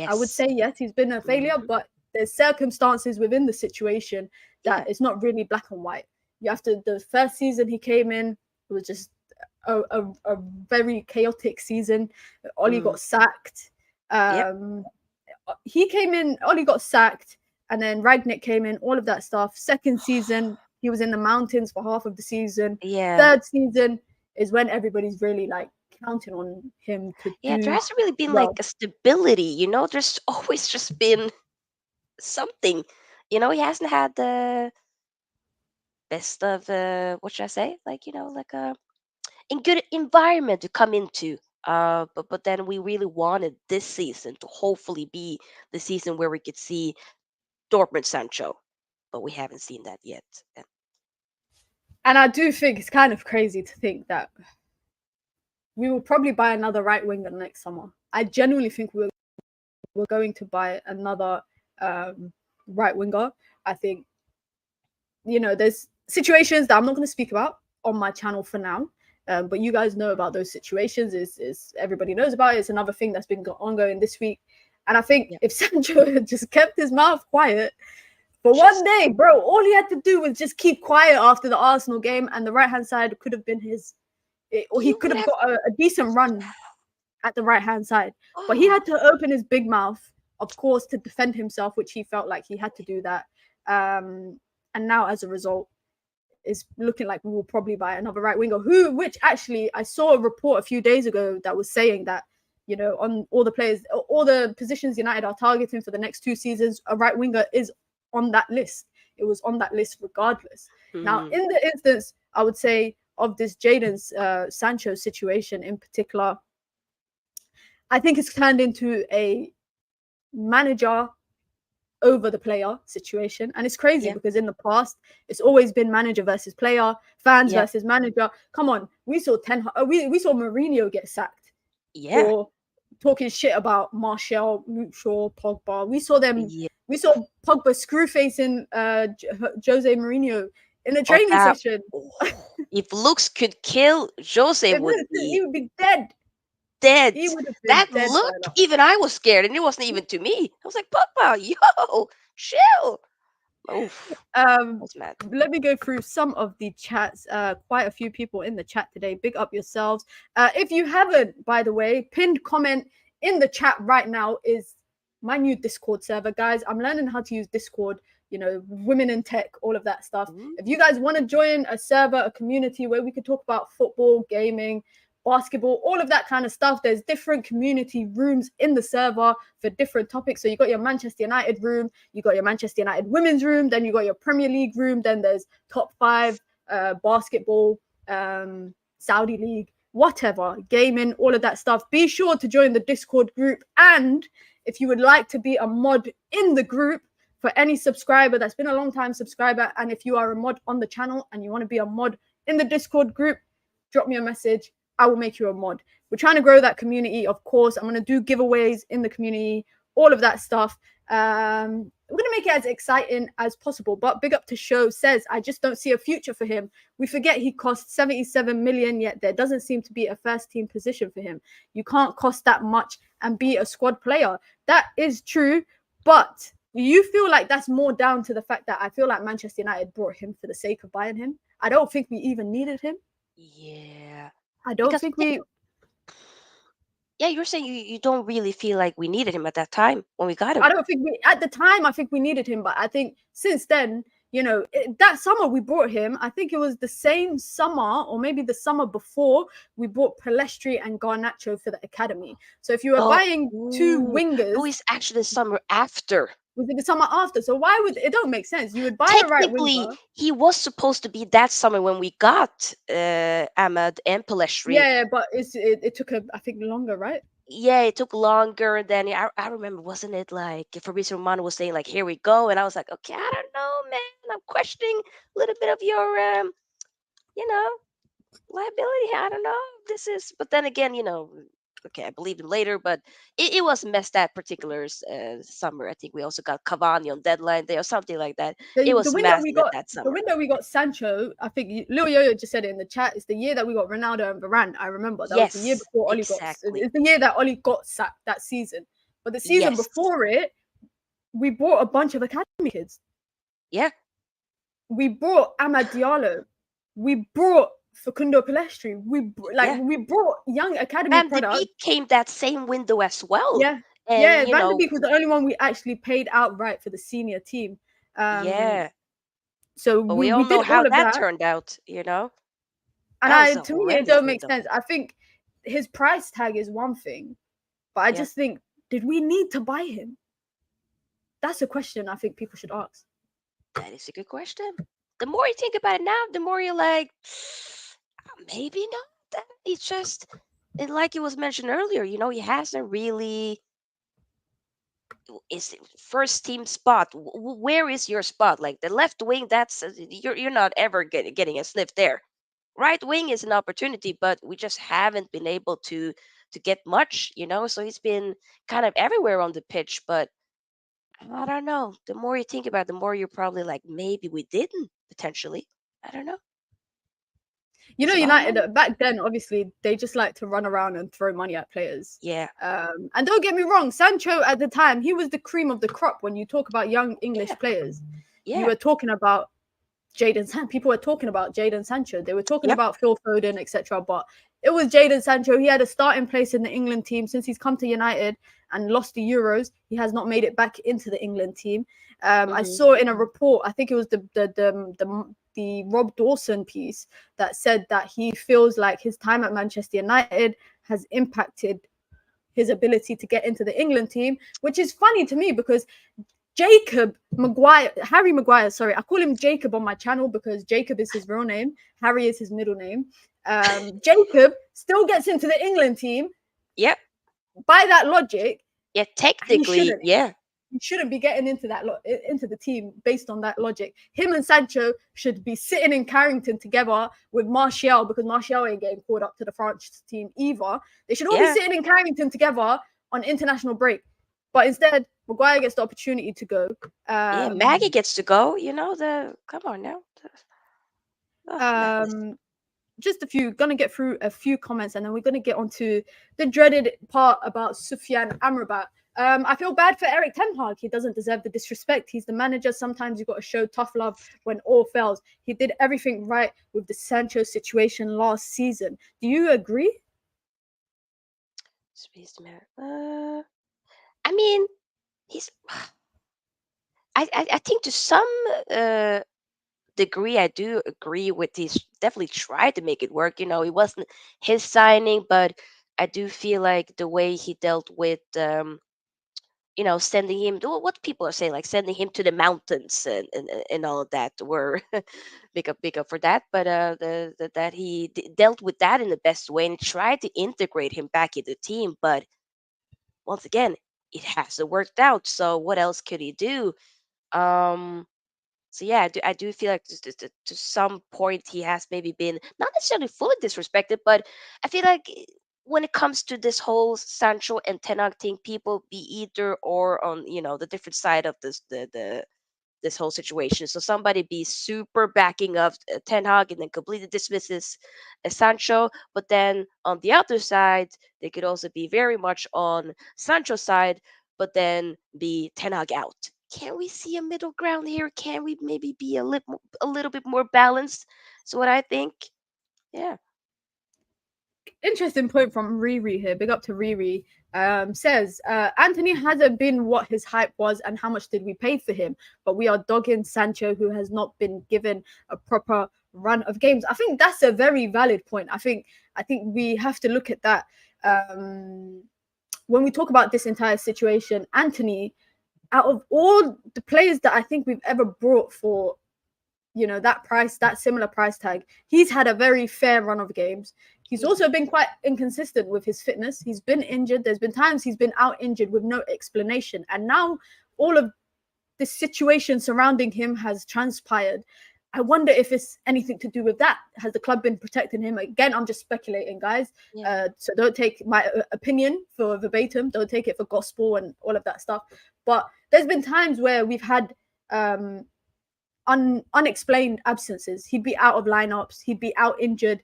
[SPEAKER 1] I would say yes, he's been a failure, but there's circumstances within the situation that it's not really black and white. You have to, the first season he came in, it was just a very chaotic season. Oli got sacked. He came in, Oli got sacked, and then Ragnick came in, all of that stuff. Second season, he was in the mountains for half of the season. Third season is when everybody's really like counting on him to do
[SPEAKER 2] there hasn't really been like a stability, there's always just been something. He hasn't had the best of what should I say? Like, like a in good environment to come into. But then we really wanted this season to hopefully be the season where we could see Dortmund Sancho, but we haven't seen that yet.
[SPEAKER 1] And I do think it's kind of crazy to think that we will probably buy another right winger next summer. I genuinely think we're going to buy another right winger. I think, there's situations that I'm not going to speak about on my channel for now. But you guys know about those situations. Is everybody knows about it. It's another thing that's been ongoing this week. And I think if Sancho had just kept his mouth quiet for one day, bro, all he had to do was just keep quiet after the Arsenal game, and the right-hand side could have been his. Or he could have got a decent run at the right-hand side. But he had to open his big mouth, of course, to defend himself, which he felt like he had to do that. And now, as a result, it's looking like we will probably buy another right winger, which actually I saw a report a few days ago that was saying that you know, on all the players, all the positions United are targeting for the next 2 seasons, a right winger is on that list. It was on that list regardless. Now, in the instance, I would say, of this Jadon's Sancho situation in particular, I think it's turned into a manager over the player situation. And it's crazy because in the past, it's always been manager versus player, fans versus manager. Come on, we saw we saw Mourinho get sacked for talking shit about Martial, Shaw, Pogba. We saw them. We saw Pogba screw facing Jose Mourinho in a training session.
[SPEAKER 2] If looks could kill, Jose
[SPEAKER 1] he
[SPEAKER 2] would be
[SPEAKER 1] dead.
[SPEAKER 2] Dead.
[SPEAKER 1] He would have been
[SPEAKER 2] That
[SPEAKER 1] dead.
[SPEAKER 2] look, even I was scared, and it wasn't even to me. I was like, Pogba, yo, chill. Oof. That's mad.
[SPEAKER 1] Let me go through some of the chats. Quite a few people in the chat today. Big up yourselves. If you haven't, by the way, pinned comment in the chat right now is my new Discord server, guys. I'm learning how to use Discord, you know, women in tech, all of that stuff. If you guys want to join a server, a community where we can talk about football, gaming, basketball, all of that kind of stuff, there's different community rooms in the server for different topics. So you got your Manchester United room, you got your Manchester United women's room, then you got your Premier League room, then there's top 5 basketball, Saudi League, whatever, gaming, all of that stuff. Be sure to join the Discord group. And if you would like to be a mod in the group, for any subscriber that's been a long time subscriber, and if you are a mod on the channel and you want to be a mod in the Discord group, drop me a message. I will make you a mod. We're trying to grow that community, of course. I'm going to do giveaways in the community, all of that stuff. We're going to make it as exciting as possible. But Big Up to Show says, I just don't see a future for him. We forget he cost 77 million, yet there doesn't seem to be a first team position for him. You can't cost that much and be a squad player. That is true. But do you feel like that's more down to the fact that I feel like Manchester United brought him for the sake of buying him? I don't think we even needed him.
[SPEAKER 2] Yeah.
[SPEAKER 1] I don't think we...
[SPEAKER 2] Yeah, you're saying you don't really feel like we needed him at that time when we got him.
[SPEAKER 1] I don't think we... At the time, I think we needed him. But I think since then, you know, that summer we brought him, I think it was the same summer or maybe the summer before we bought Palestri and Garnacho for the academy. So if you were buying 2 wingers...
[SPEAKER 2] It was actually the summer after.
[SPEAKER 1] Was it the summer after? So why would... It don't make sense. You would buy a right winger.
[SPEAKER 2] He was supposed to be that summer when we got Ahmad and Palestri.
[SPEAKER 1] Yeah, but it took I think longer, right?
[SPEAKER 2] Yeah, it took longer than I remember. Wasn't it like Fabrizio Romano was saying like, here we go, and I was like, okay, I don't know, man. I'm questioning a little bit of your you know, liability. I don't know. This is, but then again, you know, okay, I believed him later, but it was messed that particular summer. I think we also got Cavani on deadline day or something like that. It was massive that summer.
[SPEAKER 1] The window we got Sancho, I think Lil Yo-Yo just said it in the chat, it's the year that we got Ronaldo and Varane. I remember that was the year before Oli got. It's the year that Oli got sacked that season. But the season before it, we brought a bunch of academy kids.
[SPEAKER 2] Yeah.
[SPEAKER 1] We brought Amad Diallo. We brought Facundo Palestri. We brought young academy
[SPEAKER 2] Van
[SPEAKER 1] products.
[SPEAKER 2] de Beek came that same window as well.
[SPEAKER 1] Yeah, and, Van de Beek was the only one we actually paid outright for the senior team. So
[SPEAKER 2] but we all know how that turned out, you know.
[SPEAKER 1] And to me, it don't make sense. I think his price tag is one thing, but I just think, did we need to buy him? That's a question I think people should ask.
[SPEAKER 2] That is a good question. The more you think about it now, the more you're like, maybe not. It's just, like it was mentioned earlier, you know, he hasn't really. Is first team spot? Where is your spot? Like the left wing, that's you're not ever getting a sniff there. Right wing is an opportunity, but we just haven't been able to get much, you know. So he's been kind of everywhere on the pitch, but I don't know. The more you think about it, the more you're probably like, maybe we didn't potentially. I don't know.
[SPEAKER 1] You know, United back then, obviously, they just like to run around and throw money at players.
[SPEAKER 2] Yeah.
[SPEAKER 1] And don't get me wrong, Sancho at the time, he was the cream of the crop. When you talk about young English players, you were talking about people were talking about Jadon Sancho. They were talking about Phil Foden, etc. But it was Jadon Sancho. He had a starting place in the England team since he's come to United and lost the Euros. He has not made it back into the England team. I saw in a report, I think it was the Rob Dawson piece that said that he feels like his time at Manchester United has impacted his ability to get into the England team, which is funny to me because Jacob Maguire, Harry Maguire, sorry, I call him Jacob on my channel because Jacob is his real name, Harry is his middle name. Jacob still gets into the England team.
[SPEAKER 2] Yep.
[SPEAKER 1] By that logic,
[SPEAKER 2] Yeah,
[SPEAKER 1] he
[SPEAKER 2] technically,
[SPEAKER 1] shouldn't.
[SPEAKER 2] yeah.
[SPEAKER 1] He shouldn't be getting into into the team based on that logic. Him and Sancho should be sitting in Carrington together with Martial because Martial ain't getting called up to the France team either. They should all be
[SPEAKER 2] Yeah.
[SPEAKER 1] sitting in Carrington together on international break. But instead, Maguire gets the opportunity to go.
[SPEAKER 2] Yeah, Maggie gets to go, come on now. Madness.
[SPEAKER 1] Just gonna get through a few comments and then we're gonna get onto the dreaded part about Sufyan Amrabat. I feel bad for Eric Ten Hag. He doesn't deserve the disrespect. He's the manager. Sometimes you've got to show tough love when all fails. He did everything right with the Sancho situation last season. Do you agree?
[SPEAKER 2] Space man. I mean, he's. I think to some uh, degree, I do agree with he's definitely tried to make it work. It wasn't his signing, but I do feel like the way he dealt with sending him what people are saying, like sending him to the mountains and all of that were big up for that. But that he dealt with that in the best way and tried to integrate him back in the team. But once again, it hasn't worked out. So what else could he do? Um, so yeah, I do feel like to some point he has maybe been not necessarily fully disrespected, but I feel like when it comes to this whole Sancho and Ten Hag thing, people be either or on the different side of this whole situation. So somebody be super backing up Ten Hag and then completely dismisses Sancho, but then on the other side, they could also be very much on Sancho's side, but then be Ten Hag out. Can we see a middle ground here? Can we maybe be a little bit more balanced? So what I think, yeah,
[SPEAKER 1] Interesting point from Riri here. Big up to Riri. Says Anthony hasn't been what his hype was, and how much did we pay for him? But we are dogging Sancho, who has not been given a proper run of games. I think that's a very valid point. I think we have to look at that when we talk about this entire situation. Anthony, out of all the players that I think we've ever brought for that similar price tag, he's had a very fair run of games. He's
[SPEAKER 2] yeah,
[SPEAKER 1] also been quite inconsistent with his fitness. He's been injured. There's been times he's been out injured with no explanation, and now all of this situation surrounding him has transpired. I wonder if it's anything to do with that. Has the club been protecting him? Again, I'm just speculating, guys.
[SPEAKER 2] yeah,
[SPEAKER 1] So don't take my opinion for verbatim. Don't take it for gospel and all of that stuff. But there's been times where we've had unexplained absences. He'd be out of lineups. He'd be out injured.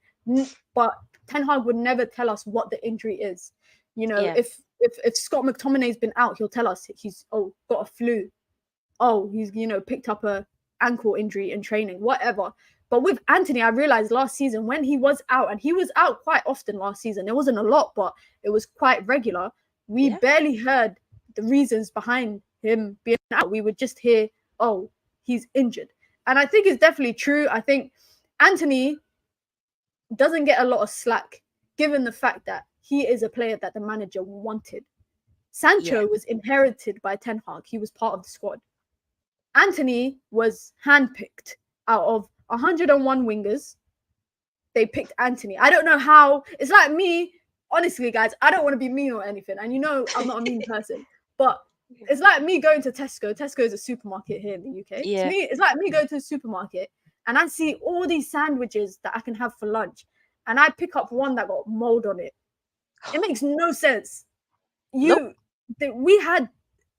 [SPEAKER 1] But Ten Hag would never tell us what the injury is.
[SPEAKER 2] yeah,
[SPEAKER 1] If Scott McTominay's been out, he'll tell us he's got a flu. He's picked up a ankle injury in training, whatever. But with Anthony, I realized last season when he was out, and he was out quite often last season. It wasn't a lot, but it was quite regular. We
[SPEAKER 2] yeah,
[SPEAKER 1] barely heard the reasons behind him being out. We would just hear, "Oh, he's injured," and I think it's definitely true. I think Anthony doesn't get a lot of slack given the fact that he is a player that the manager wanted.
[SPEAKER 2] yeah,
[SPEAKER 1] Sancho was inherited by Ten Hag. He was part of the squad. Anthony was handpicked out of 101 wingers. They picked Anthony. I don't know how. It's like me, honestly, guys. I don't want to be mean or anything. And I'm not a mean person. But it's like me going to Tesco. Tesco is a supermarket here in the UK. To
[SPEAKER 2] yeah.
[SPEAKER 1] me, it's like me going to the supermarket and I see all these sandwiches that I can have for lunch. And I pick up one that got mold on it. It makes no sense.
[SPEAKER 2] Nope.
[SPEAKER 1] We had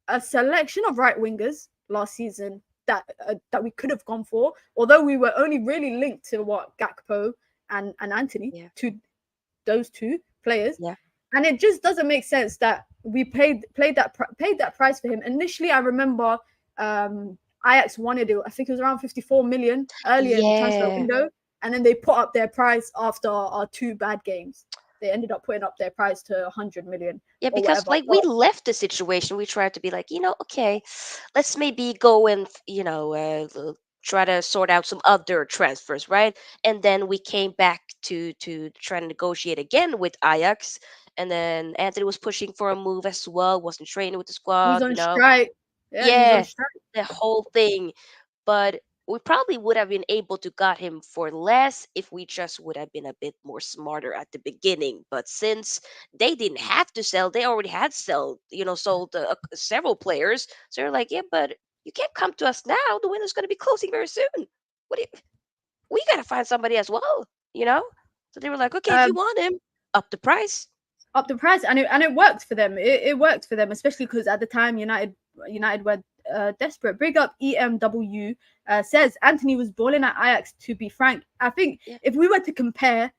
[SPEAKER 1] a selection of right wingers last season that we could have gone for, although we were only really linked to Gakpo and Anthony,
[SPEAKER 2] Yeah,
[SPEAKER 1] to those two players,
[SPEAKER 2] yeah,
[SPEAKER 1] and it just doesn't make sense that we paid that price for him. Initially, I remember Ajax wanted it. I think it was around 54 million earlier in the transfer
[SPEAKER 2] yeah.
[SPEAKER 1] window, and then they put up their price after our two bad games. They ended up putting up their price to 100 million
[SPEAKER 2] Yeah,
[SPEAKER 1] or
[SPEAKER 2] because
[SPEAKER 1] whatever.
[SPEAKER 2] like we
[SPEAKER 1] But
[SPEAKER 2] left the situation, we tried to be like, okay, let's maybe go and try to sort out some other transfers, right? And then we came back to try to negotiate again with Ajax, And then Anthony was pushing for a move as well, wasn't training with the
[SPEAKER 1] He was
[SPEAKER 2] squad,
[SPEAKER 1] on strike. Yeah, he was on
[SPEAKER 2] Yeah,
[SPEAKER 1] strike.
[SPEAKER 2] the whole thing. But we probably would have been able to got him for less if we just would have been a bit more smarter at the beginning. But since they didn't have to sell, they already had sold several players. So they're like, yeah, but you can't come to us now. The window's going to be closing very soon. What do you, we got to find somebody as well, you know? So they were like, okay, if you
[SPEAKER 1] Um,
[SPEAKER 2] want him, up the price.
[SPEAKER 1] up the price, and it worked for them. It worked for them, especially because at the time United were desperate. Big up EMW says Anthony was balling at Ajax. To be frank, I think
[SPEAKER 2] Yeah.
[SPEAKER 1] if we were to compare,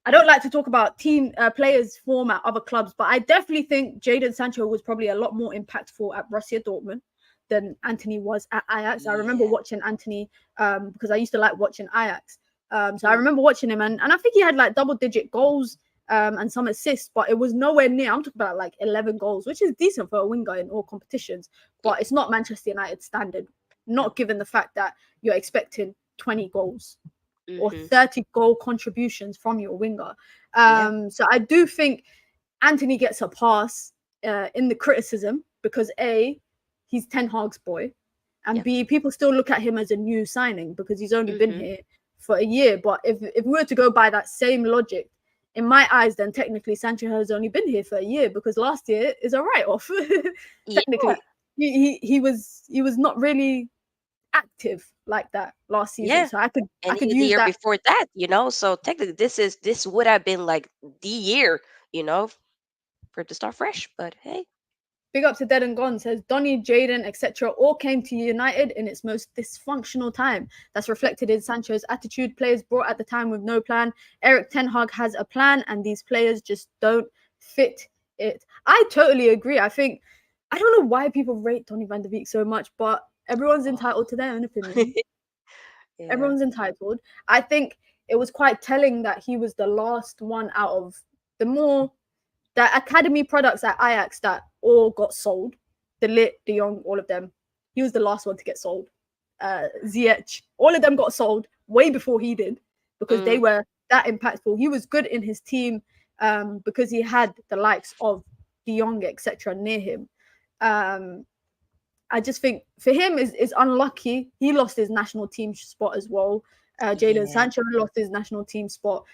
[SPEAKER 1] I don't like to talk about team players form at other clubs, but I definitely think Jadon Sancho was probably a lot more impactful at Borussia Dortmund than Anthony was at Ajax. I remember
[SPEAKER 2] Yeah.
[SPEAKER 1] watching Anthony because I used to like watching Ajax. So I
[SPEAKER 2] Mm,
[SPEAKER 1] remember watching him, and I think he had like double-digit goals and some assists, but it was nowhere near. I'm talking about like 11 goals, which is decent for a winger in all competitions,
[SPEAKER 2] yeah.
[SPEAKER 1] but it's not Manchester United standard.
[SPEAKER 2] No.
[SPEAKER 1] Not given the fact that you're expecting 20 goals or
[SPEAKER 2] Mm-hmm.
[SPEAKER 1] 30 goal contributions from your winger.
[SPEAKER 2] Yeah.
[SPEAKER 1] So I do think Anthony gets a pass in the criticism because A, he's Ten Hag's boy, and
[SPEAKER 2] Yeah.
[SPEAKER 1] B, people still look at him as a new signing because he's only been
[SPEAKER 2] Mm-hmm.
[SPEAKER 1] here for a year. But if we were to go by that same logic, in my eyes, then technically Sancho has only been here for a year because last year is a write-off.
[SPEAKER 2] Yeah.
[SPEAKER 1] Technically, he was not really active like that last season.
[SPEAKER 2] Yeah.
[SPEAKER 1] So I
[SPEAKER 2] And
[SPEAKER 1] could
[SPEAKER 2] even the
[SPEAKER 1] use
[SPEAKER 2] year
[SPEAKER 1] that.
[SPEAKER 2] before that, so technically this would have been like the year, you know, for it to start fresh. But hey,
[SPEAKER 1] Big up to Dead and Gone says Donny, Jaden, etc. all came to United in its most dysfunctional time. That's
[SPEAKER 2] yeah,
[SPEAKER 1] reflected in Sancho's attitude. Players brought at the time with no plan. Eric Ten Hag has a plan, and these players just don't fit it. I totally agree. I don't know why people rate Donny van de Beek so much, but everyone's
[SPEAKER 2] oh,
[SPEAKER 1] entitled to their own opinion.
[SPEAKER 2] yeah,
[SPEAKER 1] Everyone's entitled. I think it was quite telling that he was the last one out of the more the academy products at Ajax that all got sold. De Ligt, De Jong, all of them. He was the last one to get sold. Ziyech, all of them got sold way before he did because they
[SPEAKER 2] mm,
[SPEAKER 1] were that impactful. He was good in his team because he had the likes of De Jong, etc. near him. Um, I just think for him is unlucky. He lost his national team spot as well. Jadon
[SPEAKER 2] yeah,
[SPEAKER 1] Sancho lost his national team spot.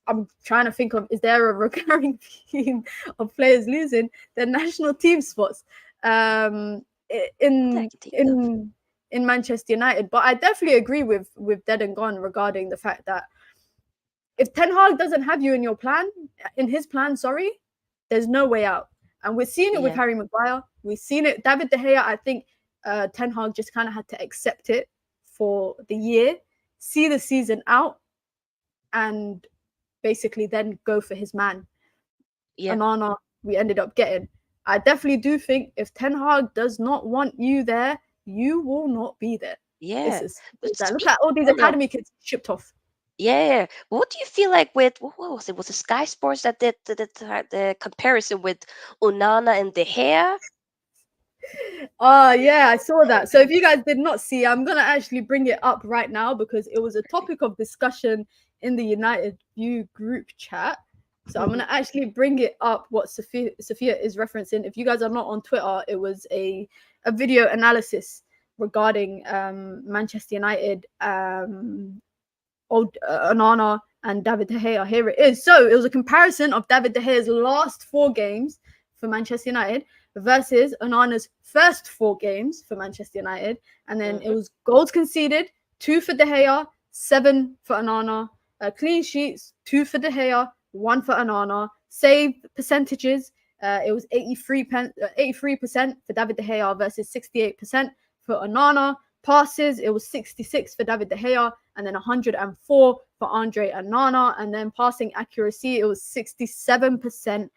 [SPEAKER 1] I'm trying to think of, is there a recurring theme of players losing their national team spots
[SPEAKER 2] that I
[SPEAKER 1] in
[SPEAKER 2] can think of.
[SPEAKER 1] in in Manchester United? But I definitely agree with Dead and Gone regarding the fact that if Ten Hag doesn't have you in your plan, in his plan, sorry, there's no way out. And we're seeing it with
[SPEAKER 2] Yeah,
[SPEAKER 1] Harry Maguire. We've seen it. David De Gea, I think Ten Hag just kind of had to accept it for the year, see the season out, and basically then go for his man.
[SPEAKER 2] yeah,
[SPEAKER 1] Anana, we ended up getting. I definitely do think if Ten Hag does not want you there, you will not be there. It's
[SPEAKER 2] yeah.
[SPEAKER 1] as simple
[SPEAKER 2] But
[SPEAKER 1] as that. Look
[SPEAKER 2] speaking
[SPEAKER 1] at all these
[SPEAKER 2] of,
[SPEAKER 1] academy kids shipped off.
[SPEAKER 2] yeah, what do you feel like with what was it? Was it Sky Sports that did the comparison with Onana and De Gea?
[SPEAKER 1] Oh yeah, I saw that. So if you guys did not see, I'm gonna actually bring it up right now because it was a topic of discussion in the United View group chat. So I'm gonna actually bring it up what Sophia is referencing. If you guys are not on Twitter, it was a video analysis regarding Manchester United, old Onana and David De Gea. Here it is. So it was a comparison of David De Gea's last 4 games for Manchester United versus Onana's first 4 games for Manchester United. And then it
[SPEAKER 2] Hmm.
[SPEAKER 1] was goals conceded, 2 for De Gea, 7 for Onana. Clean sheets, 2 for De Gea, 1 for Onana. Save percentages, it was 83% for David De Gea versus 68% for Onana. Passes, it was 66 for David De Gea and then 104 for Andre Onana. And then passing accuracy, it was 67%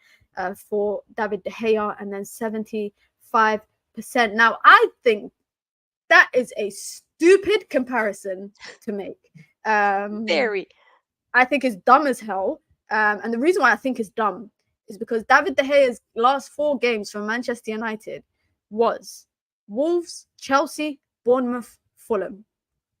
[SPEAKER 1] for David De Gea and then 75%. Now, I think that is a stupid comparison to make.
[SPEAKER 2] Very.
[SPEAKER 1] I think it's dumb as hell. And the reason why I think it's dumb is because David De Gea's last 4 games for Manchester United was Wolves, Chelsea, Bournemouth, Fulham.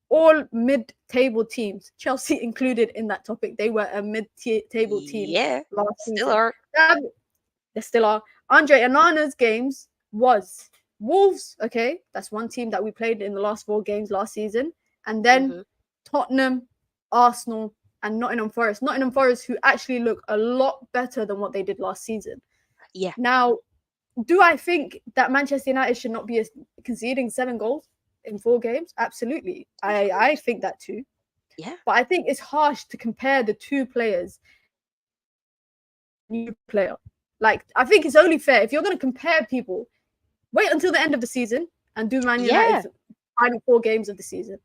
[SPEAKER 1] All mid-table teams, Chelsea included in that topic. They were a mid-table team
[SPEAKER 2] Yeah,
[SPEAKER 1] last
[SPEAKER 2] still
[SPEAKER 1] season.
[SPEAKER 2] are.
[SPEAKER 1] There still are. Andre Onana's games was Wolves. Okay, that's one team that we played in the last 4 games last season, and then
[SPEAKER 2] Hmm.
[SPEAKER 1] Tottenham, Arsenal, and Nottingham Forest. Nottingham Forest, who actually look a lot better than what they did last season.
[SPEAKER 2] Yeah,
[SPEAKER 1] Now, do I think that Manchester United should not be conceding 7 goals in 4 games? Absolutely.
[SPEAKER 2] of
[SPEAKER 1] I
[SPEAKER 2] course.
[SPEAKER 1] think that too.
[SPEAKER 2] Yeah,
[SPEAKER 1] But I think it's harsh to compare the two players. New player. Like, I think it's only fair if you're going to compare people, wait until the end of the season and do Man
[SPEAKER 2] yeah.
[SPEAKER 1] United's final 4 games of the season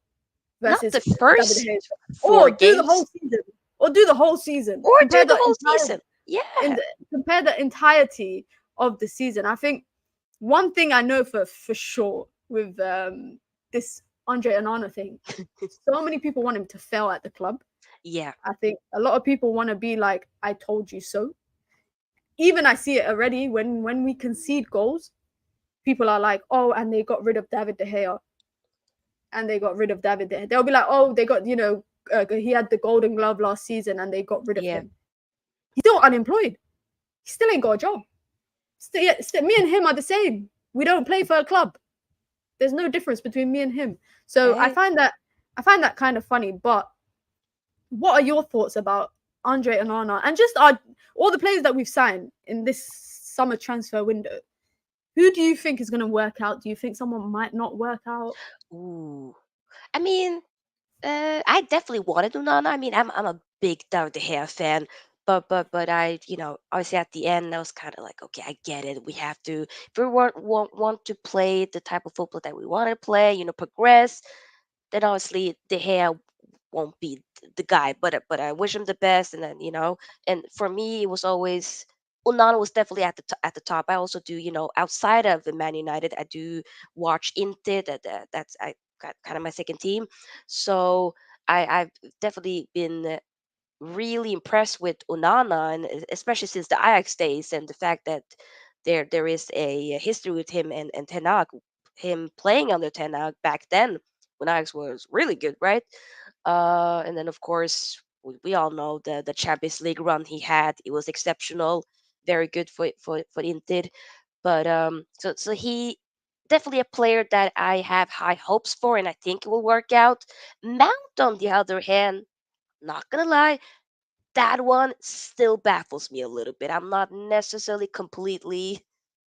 [SPEAKER 2] Not the
[SPEAKER 1] versus David De
[SPEAKER 2] first
[SPEAKER 1] Gea,
[SPEAKER 2] four
[SPEAKER 1] or do the
[SPEAKER 2] games,
[SPEAKER 1] whole season, or do the whole season.
[SPEAKER 2] or do
[SPEAKER 1] Compare
[SPEAKER 2] the
[SPEAKER 1] the
[SPEAKER 2] whole
[SPEAKER 1] entire
[SPEAKER 2] season.
[SPEAKER 1] in
[SPEAKER 2] Yeah.
[SPEAKER 1] the, compare the entirety of the season. I think one thing I know for sure with this Andre Onana thing, so many people want him to fail at the club.
[SPEAKER 2] Yeah.
[SPEAKER 1] I think a lot of people want to be like, "I told you so." Even I see it already when we concede goals, people are like, "Oh, and they got rid of David De Gea, and they got rid of David De Gea." They'll be like, "Oh, they got he had the Golden Glove last season, and they got rid of
[SPEAKER 2] Yeah.
[SPEAKER 1] him. He's still unemployed. He still ain't got a job. Me and him are the same. We don't play for a club. There's no difference between me and him." So
[SPEAKER 2] Hey.
[SPEAKER 1] I find that kind of funny. But what are your thoughts about Andre Onana and just all the players that we've signed in this summer transfer window? Who do you think is going to work out? Do you think someone might not work out?
[SPEAKER 2] Ooh. I mean, I definitely wanted Unana. I mean, I'm a big David De Gea fan, but I, obviously at the end I was kind of like, okay, I get it. We have to, if we want to play the type of football that we want to play, progress, then obviously De Gea won't be the guy. But I wish him the best, and then and for me it was always. Onana was definitely at the top. I also do, outside of the Man United, I do watch Inter. That's I got kind of my second team. So I've definitely been really impressed with Onana, and especially since the Ajax days and the fact that there is a history with him and Ten Hag, him playing under Ten Hag back then when Ajax was really good, right? And then of course we all know the Champions League run he had. It was exceptional, very good for Inter. But so he definitely a player that I have high hopes for, and I think it will work out. Mount, on the other hand, not gonna lie, that one still baffles me a little bit. I'm not necessarily completely.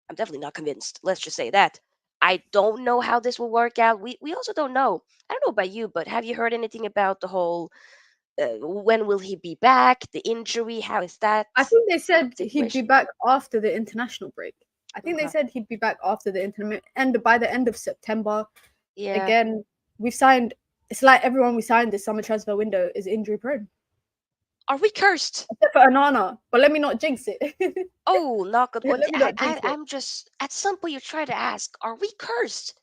[SPEAKER 2] I'm definitely not convinced. Let's just say that. I don't know how this will work out. We also don't know. I don't know about you, but have you heard anything about the whole when will he be back? The injury, how is that
[SPEAKER 1] I think they said he'd be
[SPEAKER 2] situation?
[SPEAKER 1] back after the international break. I think they
[SPEAKER 2] Okay.
[SPEAKER 1] said he'd be back after the end by the end of September.
[SPEAKER 2] Yeah.
[SPEAKER 1] Again, we've signed. It's like everyone we signed this summer transfer window is injury prone,
[SPEAKER 2] Are we cursed?
[SPEAKER 1] except for Anana. But let me not jinx it.
[SPEAKER 2] Oh, knock on wood.
[SPEAKER 1] Let me not jinx it.
[SPEAKER 2] I'm just, at some point you try to ask, are we cursed?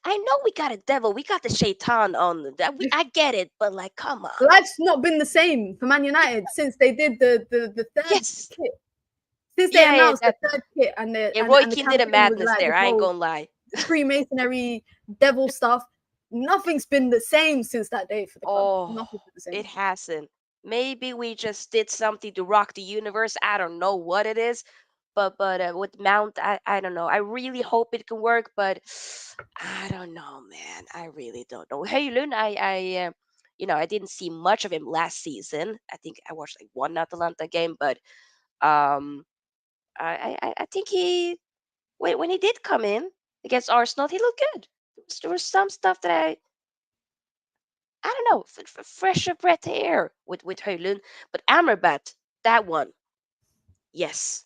[SPEAKER 2] I know we got a devil, we got the shaitan on that. I get it, but like, come on.
[SPEAKER 1] Life's not been the same for Man United since they did the third
[SPEAKER 2] Yes.
[SPEAKER 1] kit. Since they
[SPEAKER 2] Yeah,
[SPEAKER 1] announced the
[SPEAKER 2] that.
[SPEAKER 1] third kit and
[SPEAKER 2] Yeah, Roy
[SPEAKER 1] the
[SPEAKER 2] Keane did a
[SPEAKER 1] campaign was
[SPEAKER 2] madness
[SPEAKER 1] like
[SPEAKER 2] there.
[SPEAKER 1] this
[SPEAKER 2] I ain't
[SPEAKER 1] whole
[SPEAKER 2] gonna lie.
[SPEAKER 1] Freemasonry devil stuff. Nothing's been the same since that day for the club.
[SPEAKER 2] Oh,
[SPEAKER 1] Nothing's been the
[SPEAKER 2] it
[SPEAKER 1] same.
[SPEAKER 2] hasn't. Maybe we just did something to rock the universe. I don't know what it is, but with Mount, I don't know. I really hope it can work, but I don't know, man. I really don't know. Hey, Lun, I didn't see much of him last season. I think I watched like one Atalanta game, but um, I think when he did come in against Arsenal, he looked good. There was some stuff that I don't know, fresh of breath air with Höjlund, but Amrabat, that one, yes,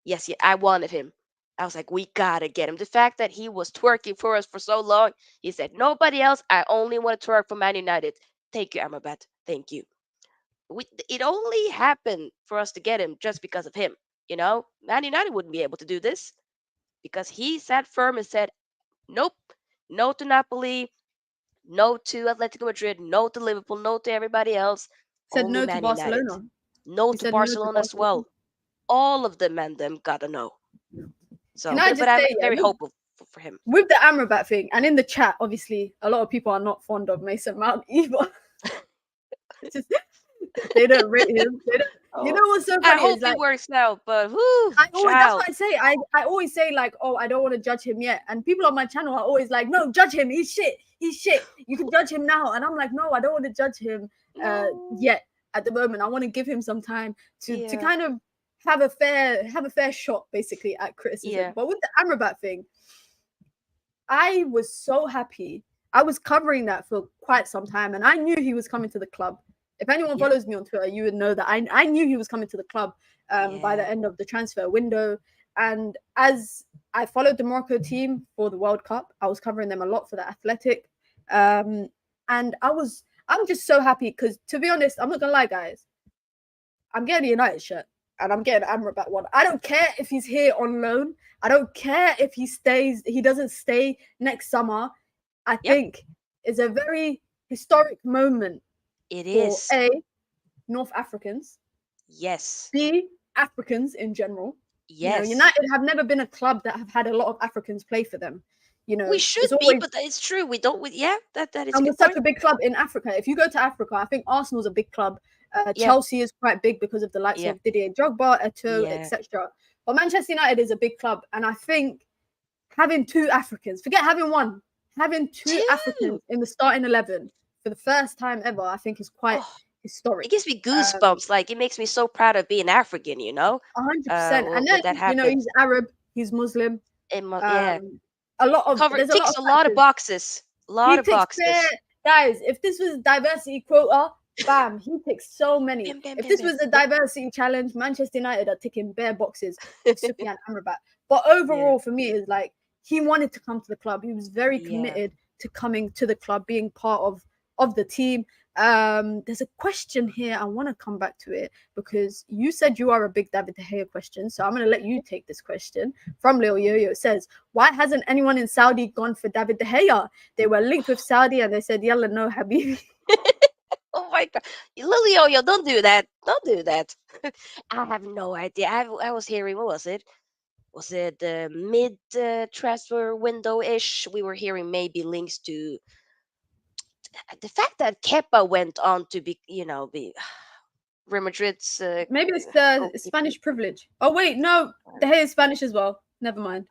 [SPEAKER 2] yes, yeah, I wanted him. I was like, we gotta get him. The fact that he was twerking for us for so long, he said, nobody else. I only want to twerk for Man United. Thank you, Amrabat. Thank you. It only happened for us to get him just because of him. Man United wouldn't be able to do this because he sat firm and said, nope, no to Napoli, no to Atletico Madrid, no to Liverpool, no to everybody else,
[SPEAKER 1] Said
[SPEAKER 2] only
[SPEAKER 1] no to
[SPEAKER 2] Man United.
[SPEAKER 1] Barcelona.
[SPEAKER 2] No
[SPEAKER 1] He
[SPEAKER 2] to
[SPEAKER 1] said no to
[SPEAKER 2] Barcelona as
[SPEAKER 1] Barcelona.
[SPEAKER 2] well. All of them and them got a no.
[SPEAKER 1] Can
[SPEAKER 2] So,
[SPEAKER 1] I
[SPEAKER 2] but
[SPEAKER 1] just
[SPEAKER 2] I'm
[SPEAKER 1] say, yeah,
[SPEAKER 2] very hopeful for him.
[SPEAKER 1] with the Amrabat thing, and in the chat, obviously, a lot of people are not fond of Mason Mount either. just, They don't rate him. They don't. You know
[SPEAKER 2] Oh,
[SPEAKER 1] what's so
[SPEAKER 2] I
[SPEAKER 1] funny
[SPEAKER 2] hope
[SPEAKER 1] is
[SPEAKER 2] it
[SPEAKER 1] like
[SPEAKER 2] works out, but whoo,
[SPEAKER 1] that's what
[SPEAKER 2] child.
[SPEAKER 1] I say. I always say like, oh, I don't want to judge him yet. And people on my channel are always like, no, judge him. He's shit. He's shit. You can judge him now. And I'm like, no, I don't want to judge him
[SPEAKER 2] No.
[SPEAKER 1] yet at the moment. I want to give him some time to
[SPEAKER 2] Yeah.
[SPEAKER 1] kind of have a fair shot basically at criticism.
[SPEAKER 2] Yeah.
[SPEAKER 1] But with the Amrabat thing, I was so happy. I was covering that for quite some time, and I knew he was coming to the club. If anyone
[SPEAKER 2] Yeah.
[SPEAKER 1] follows me on Twitter, you would know that I knew he was coming to the club by the
[SPEAKER 2] Yeah.
[SPEAKER 1] end of the transfer window. And as I followed the Morocco team for the World Cup, I was covering them a lot for the Athletic, and I'm just so happy because, to be honest, I'm not gonna lie, guys, I'm getting a United shirt and I'm getting Amrabat one. I don't care if he's here on loan. I don't care if he doesn't stay next summer. I
[SPEAKER 2] Yep.
[SPEAKER 1] think it's a very historic moment
[SPEAKER 2] It
[SPEAKER 1] for
[SPEAKER 2] is.
[SPEAKER 1] A, North Africans,
[SPEAKER 2] Yes.
[SPEAKER 1] B, Africans in general. You know,
[SPEAKER 2] Yes.
[SPEAKER 1] United have never been a club that have had a lot of Africans play for them. You
[SPEAKER 2] We
[SPEAKER 1] know,
[SPEAKER 2] should
[SPEAKER 1] it's
[SPEAKER 2] be,
[SPEAKER 1] always,
[SPEAKER 2] but it's true. We don't. Yeah, that is a
[SPEAKER 1] and we're
[SPEAKER 2] good
[SPEAKER 1] such
[SPEAKER 2] point.
[SPEAKER 1] a big club in Africa. If you go to Africa, I think Arsenal's a big club.
[SPEAKER 2] Yeah.
[SPEAKER 1] Chelsea is quite big because of the likes
[SPEAKER 2] Yeah.
[SPEAKER 1] of Didier Drogba, Eto'o,
[SPEAKER 2] Yeah.
[SPEAKER 1] etc. But Manchester United is a big club, and I think having two Africans, forget having one, having two Africans
[SPEAKER 2] Two.
[SPEAKER 1] in the starting 11 for the first time ever, I think is quite
[SPEAKER 2] Oh,
[SPEAKER 1] historic.
[SPEAKER 2] it gives me goosebumps. Like it makes me so proud of being African.
[SPEAKER 1] 100%. And
[SPEAKER 2] When
[SPEAKER 1] then,
[SPEAKER 2] that
[SPEAKER 1] you know,
[SPEAKER 2] happened,
[SPEAKER 1] he's Arab, he's Muslim.
[SPEAKER 2] yeah,
[SPEAKER 1] There's a lot
[SPEAKER 2] ticks
[SPEAKER 1] of
[SPEAKER 2] a lot of
[SPEAKER 1] factors.
[SPEAKER 2] boxes. A lot
[SPEAKER 1] He
[SPEAKER 2] of
[SPEAKER 1] ticks fair,
[SPEAKER 2] boxes.
[SPEAKER 1] guys. If this was diversity quota, bam, he ticks so many.
[SPEAKER 2] Bam, bam,
[SPEAKER 1] If
[SPEAKER 2] bam,
[SPEAKER 1] this
[SPEAKER 2] bam.
[SPEAKER 1] was a
[SPEAKER 2] Yep.
[SPEAKER 1] diversity challenge, Manchester United are ticking bare boxes for Sufyan Amrabat. But
[SPEAKER 2] Yeah.
[SPEAKER 1] overall, for me, is like he wanted to come to the club. He was very
[SPEAKER 2] Yeah.
[SPEAKER 1] committed to coming to the club, being part of the team. There's a question here. I want to come back to it because you said you are a big David De Gea question. So I'm going to let you take this question from Lil Yo-Yo. It says, why hasn't anyone in Saudi gone for David De Gea? They were linked with Saudi and they said, Yalla, no, Habibi.
[SPEAKER 2] Oh my god, Lilio, yo, don't do that. Don't do that. I have no idea. I was hearing, what was it? Was it the mid transfer window ish? We were hearing maybe links to the fact that Kepa went on to be Real Madrid's
[SPEAKER 1] Maybe it's the
[SPEAKER 2] goalkeeper.
[SPEAKER 1] Spanish privilege. Oh, wait, no, De Gea is Spanish as well. Never mind.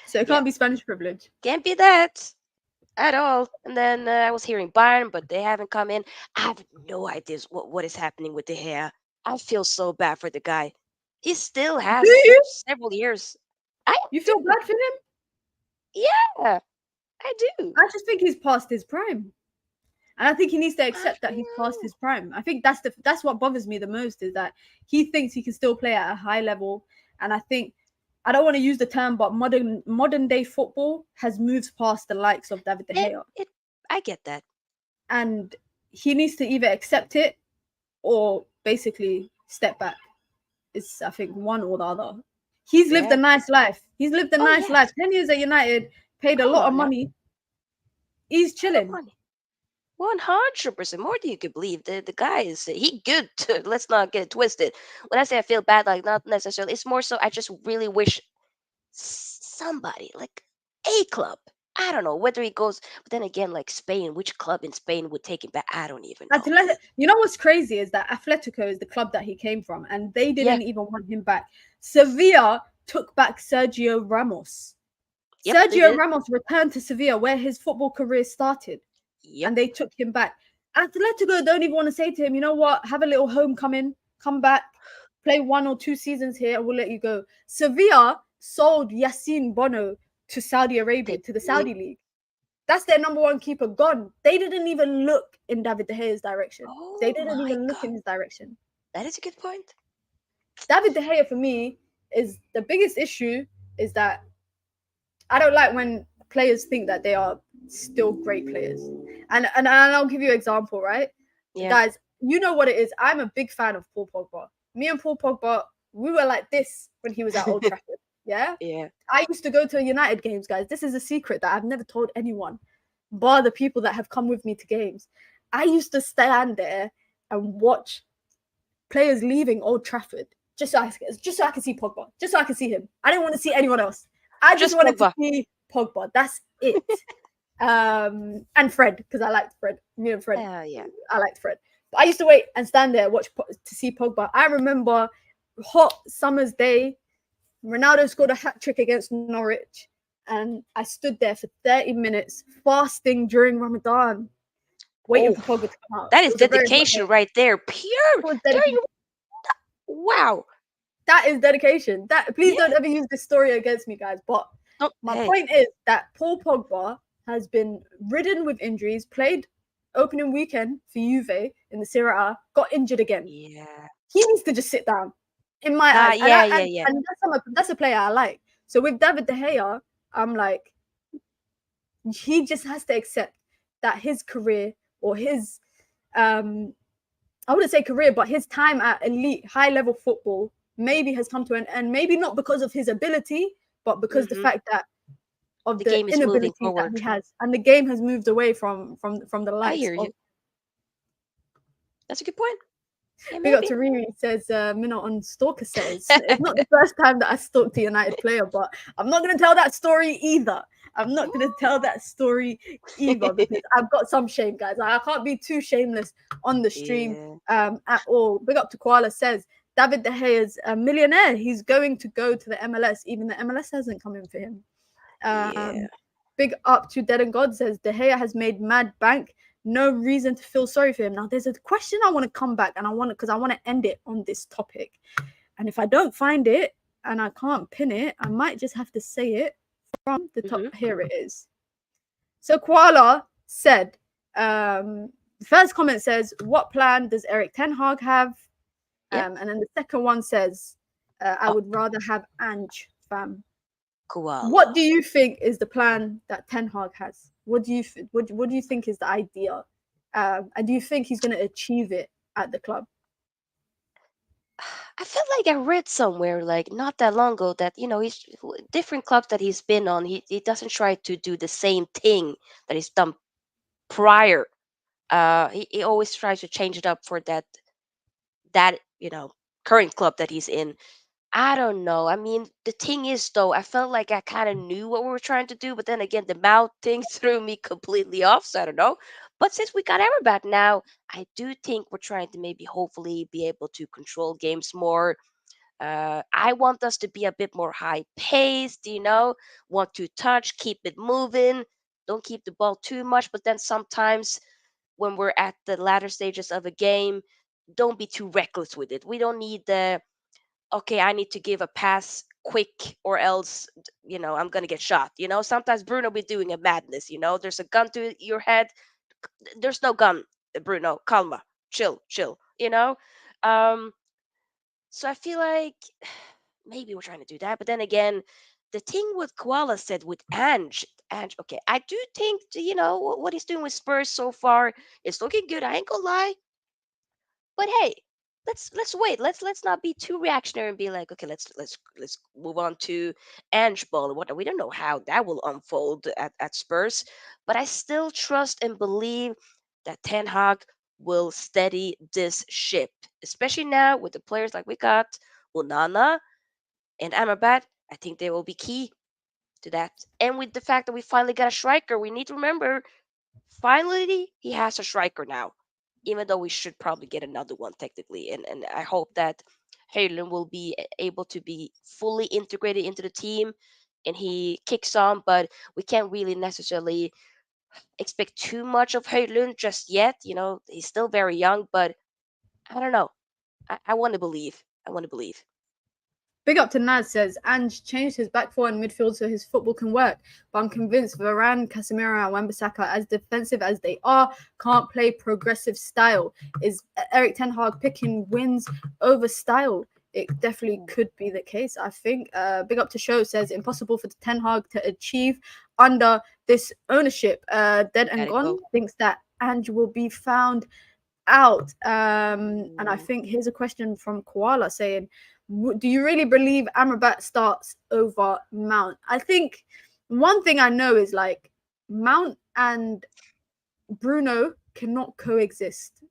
[SPEAKER 1] So it
[SPEAKER 2] Yeah,
[SPEAKER 1] can't be Spanish privilege.
[SPEAKER 2] can't be that at all. And then I was hearing Bayern, but they haven't come in. I have no idea what is happening with the hair. I feel so bad for the guy. He still
[SPEAKER 1] Do
[SPEAKER 2] has
[SPEAKER 1] you?
[SPEAKER 2] several years. I
[SPEAKER 1] You feel
[SPEAKER 2] do.
[SPEAKER 1] bad for him?
[SPEAKER 2] Yeah, I do.
[SPEAKER 1] I just think he's past his prime. And I think he needs to
[SPEAKER 2] I
[SPEAKER 1] accept that he's past
[SPEAKER 2] know.
[SPEAKER 1] his prime. I think that's what bothers me the most is that he thinks he can still play at a high level. And I think I don't want to use the term, but modern day football has moved past the likes of David De
[SPEAKER 2] It,
[SPEAKER 1] Gea.
[SPEAKER 2] it, I get that.
[SPEAKER 1] And he needs to either accept it or basically step back. It's I think one or the other. He's lived a
[SPEAKER 2] Yeah.
[SPEAKER 1] nice life. He's lived a
[SPEAKER 2] Oh,
[SPEAKER 1] nice life.
[SPEAKER 2] yes.
[SPEAKER 1] 10 years at United, paid a
[SPEAKER 2] Come
[SPEAKER 1] lot of
[SPEAKER 2] on now.
[SPEAKER 1] money. He's
[SPEAKER 2] A lot of
[SPEAKER 1] chilling.
[SPEAKER 2] money. 100% more than you could believe. The guy is he good. Let's not get it twisted. When I say I feel bad, like not necessarily. It's more so I just really wish somebody like a club. I don't know whether he goes. But then again, like Spain, which club in Spain would take him back? I don't even know.
[SPEAKER 1] You know what's crazy is that Atletico is the club that he came from, and they
[SPEAKER 2] Yeah.
[SPEAKER 1] didn't even want him back. Sevilla took back Sergio Ramos.
[SPEAKER 2] Yep. They
[SPEAKER 1] Sergio
[SPEAKER 2] did.
[SPEAKER 1] Ramos returned to Sevilla, where his football career started,
[SPEAKER 2] Yep.
[SPEAKER 1] and they took him back. Atletico don't even want to say to him, you know what, have a little homecoming, come back, play 1 or 2 seasons here, and we'll let you go. Sevilla sold Yassine Bono to Saudi Arabia,
[SPEAKER 2] They
[SPEAKER 1] to the
[SPEAKER 2] did.
[SPEAKER 1] Saudi league. That's their number one keeper gone. They didn't even look in David De Gea's direction. They
[SPEAKER 2] Oh
[SPEAKER 1] didn't
[SPEAKER 2] my
[SPEAKER 1] even look
[SPEAKER 2] god,
[SPEAKER 1] in his direction.
[SPEAKER 2] that is a good point.
[SPEAKER 1] David De Gea for me is the biggest issue is that I don't like when players think that they are still great players. And I'll give you an example, right?
[SPEAKER 2] Yeah.
[SPEAKER 1] Guys, you know what it is. I'm a big fan of Paul Pogba. Me and Paul Pogba, we were like this when he was at Old Trafford. Yeah?
[SPEAKER 2] Yeah.
[SPEAKER 1] I used to go to United games, guys. This is a secret that I've never told anyone, bar the people that have come with me to games. I used to stand there and watch players leaving Old Trafford just so I can see Pogba, just so I can see him. I didn't want to see anyone else. I just wanted
[SPEAKER 2] Pogba.
[SPEAKER 1] to see Pogba. That's it. And Fred, because I liked Fred. Me and Fred.
[SPEAKER 2] Yeah.
[SPEAKER 1] I liked Fred. I used to wait and stand there to see Pogba. I remember hot summer's day, Ronaldo scored a hat trick against Norwich, and I stood there for 30 minutes fasting during Ramadan, waiting
[SPEAKER 2] Oh,
[SPEAKER 1] for Pogba to come out.
[SPEAKER 2] that
[SPEAKER 1] It
[SPEAKER 2] is
[SPEAKER 1] was a very hot
[SPEAKER 2] dedication
[SPEAKER 1] day.
[SPEAKER 2] right there.
[SPEAKER 1] It
[SPEAKER 2] Pure.
[SPEAKER 1] was
[SPEAKER 2] There
[SPEAKER 1] dedication.
[SPEAKER 2] you. Wow.
[SPEAKER 1] That is dedication. Please
[SPEAKER 2] Yeah.
[SPEAKER 1] don't ever use this story against me, guys. But
[SPEAKER 2] No,
[SPEAKER 1] my
[SPEAKER 2] hey.
[SPEAKER 1] point is that Paul Pogba has been ridden with injuries, played opening weekend for Juve in the Serie A, got injured again.
[SPEAKER 2] Yeah.
[SPEAKER 1] He needs to just sit down, in my
[SPEAKER 2] Nah.
[SPEAKER 1] eyes.
[SPEAKER 2] Yeah.
[SPEAKER 1] And that's a player I like. So with David De Gea, I'm like, he just has to accept that his career, or his I wouldn't say career, but his time at elite high level football maybe has come to an end. Maybe not because of his ability, but because the fact that of
[SPEAKER 2] The
[SPEAKER 1] the
[SPEAKER 2] game is moving
[SPEAKER 1] inabilities that
[SPEAKER 2] forward.
[SPEAKER 1] he has, and the game has moved away from the
[SPEAKER 2] I
[SPEAKER 1] likes
[SPEAKER 2] hear you.
[SPEAKER 1] of.
[SPEAKER 2] That's a good point. Yeah,
[SPEAKER 1] Big up
[SPEAKER 2] maybe.
[SPEAKER 1] to Riri, says Minna on Stalker says it's not the first time that I stalked a United player, but I'm not going to tell that story either. I'm not going to tell that story either because I've got some shame, guys. I can't be too shameless on the stream at all. Big up to Koala says David De Gea is a millionaire. He's going to go to the MLS. Even the MLS hasn't come in for him.
[SPEAKER 2] Yeah.
[SPEAKER 1] Big up to Dead and God says De Gea has made mad bank. No reason to feel sorry for him. Now, there's a question I want to come back and I want to end it on this topic. And if I don't find it and I can't pin it, I might just have to say it from the top. Here it is. So Koala said, the first comment says, what plan does Eric Ten Hag have? And then the second one says, I would rather have Ange, fam.
[SPEAKER 2] Koala.
[SPEAKER 1] What do you think is the plan that Ten Hag has? What do you think is the idea? And do you think he's going to achieve it at the club?
[SPEAKER 2] I feel like I read somewhere, like not that long ago, that he's different clubs that he's been on. He doesn't try to do the same thing that he's done prior. He always tries to change it up for that current club that he's in. I don't know. I mean, the thing is, though, I felt like I kind of knew what we were trying to do, but then again, the mouth thing threw me completely off. So I don't know. But since we got Amrabat now, I do think we're trying to maybe hopefully be able to control games more. I want us to be a bit more high paced, want to touch, keep it moving, don't keep the ball too much. But then sometimes when we're at the latter stages of a game, don't be too reckless with it. We don't need the okay, I need to give a pass quick or else, I'm going to get shot. Sometimes Bruno be doing a madness, there's a gun to your head. There's no gun, Bruno. Calma. Chill, chill, Um, so I feel like maybe we're trying to do that. But then again, the thing with Koala said with Ange, okay, I do think, what he's doing with Spurs so far is looking good. I ain't gonna lie. But hey, let's wait. Let's not be too reactionary and be like, okay, let's move on to Ange Ball and whatnot. We don't know how that will unfold at Spurs, but I still trust and believe that Ten Hag will steady this ship, especially now with the players like we got, Unana and Amrabat. I think they will be key to that. And with the fact that we finally got a striker, we need to remember, finally he has a striker now, even though we should probably get another one technically. And I hope that Halen will be able to be fully integrated into the team and he kicks on, but we can't really necessarily expect too much of Halen just yet. He's still very young, but I don't know. I want to believe. I want to believe.
[SPEAKER 1] Big up to Naz says Ange changed his back four and midfield so his football can work. But I'm convinced Varane, Casemiro, and Wan-Bissaka, as defensive as they are, can't play progressive style. Is Eric Ten Hag picking wins over style? It definitely could be the case, I think. Big up to Show says impossible for Ten Hag to achieve under this ownership. Dead and Gone thinks that Ange will be found out. And I think here's a question from Koala saying, do you really believe Amrabat starts over Mount? I think one thing I know is like Mount and Bruno cannot coexist.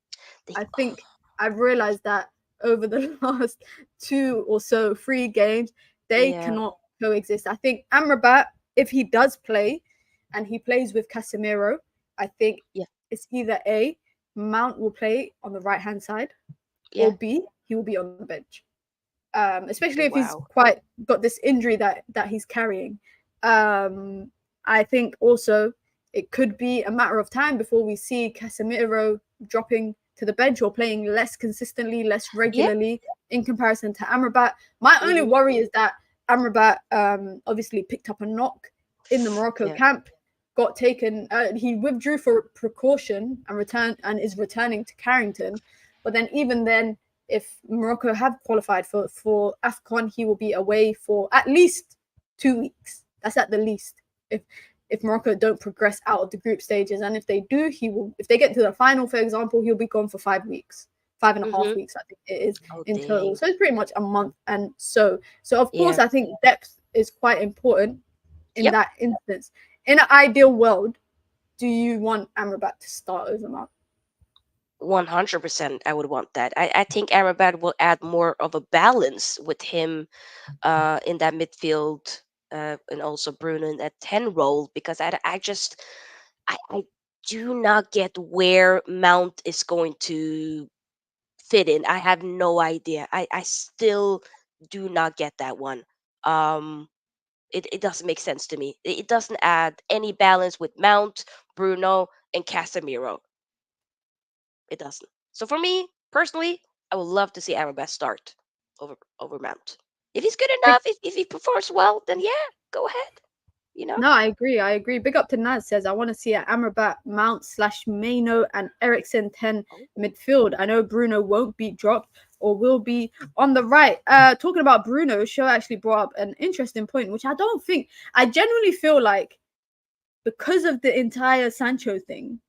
[SPEAKER 1] I think I've realized that over the last 3 games, they cannot coexist. I think Amrabat, if he does play and he plays with Casemiro, I think it's either A, Mount will play on the right hand side, or
[SPEAKER 2] Yeah.
[SPEAKER 1] B, he will be on the bench. Especially if he's
[SPEAKER 2] Wow.
[SPEAKER 1] quite got this injury that he's carrying. Um, I think also it could be a matter of time before we see Casemiro dropping to the bench or playing less consistently, less
[SPEAKER 2] Yeah.
[SPEAKER 1] regularly in comparison to Amrabat. My only
[SPEAKER 2] Hmm.
[SPEAKER 1] worry is that Amrabat obviously picked up a knock in the Morocco
[SPEAKER 2] Yeah.
[SPEAKER 1] camp, got taken. He withdrew for precaution and returned and is returning to Carrington. But then even then, if Morocco have qualified for AFCON, he will be away for at least 2 weeks. That's at the least. If Morocco don't progress out of the group stages, and if they do, he will. If they get to the final, for example, he'll be gone for 5 weeks, five and a half
[SPEAKER 2] Hmm.
[SPEAKER 1] weeks, I think it is
[SPEAKER 2] Oh,
[SPEAKER 1] in total.
[SPEAKER 2] dang.
[SPEAKER 1] So it's pretty much a month. And so of course,
[SPEAKER 2] Yeah.
[SPEAKER 1] I think depth is quite important in
[SPEAKER 2] Yep.
[SPEAKER 1] that instance. In an ideal world, do you want Amrabat to start over Mount?
[SPEAKER 2] 100%. I would want that. I think Amrabat will add more of a balance with him in that midfield, and also Bruno in that 10 role, because I do not get where Mount is going to fit in. I have no idea. I still do not get that one. Um, it doesn't make sense to me. It doesn't add any balance with Mount, Bruno, and Casemiro. It doesn't. So for me personally, I would love to see Amrabat start over Mount. If he's good enough, if he performs well, then yeah, go ahead. You know.
[SPEAKER 1] No, I agree. I agree. Big up to Naz says I want to see an Amrabat, Mount slash Maino and Ericsson 10
[SPEAKER 2] Oh,
[SPEAKER 1] midfield. I know Bruno won't be dropped or will be on the right. Talking about Bruno, Show actually brought up an interesting point, which I genuinely feel like because of the entire Sancho thing,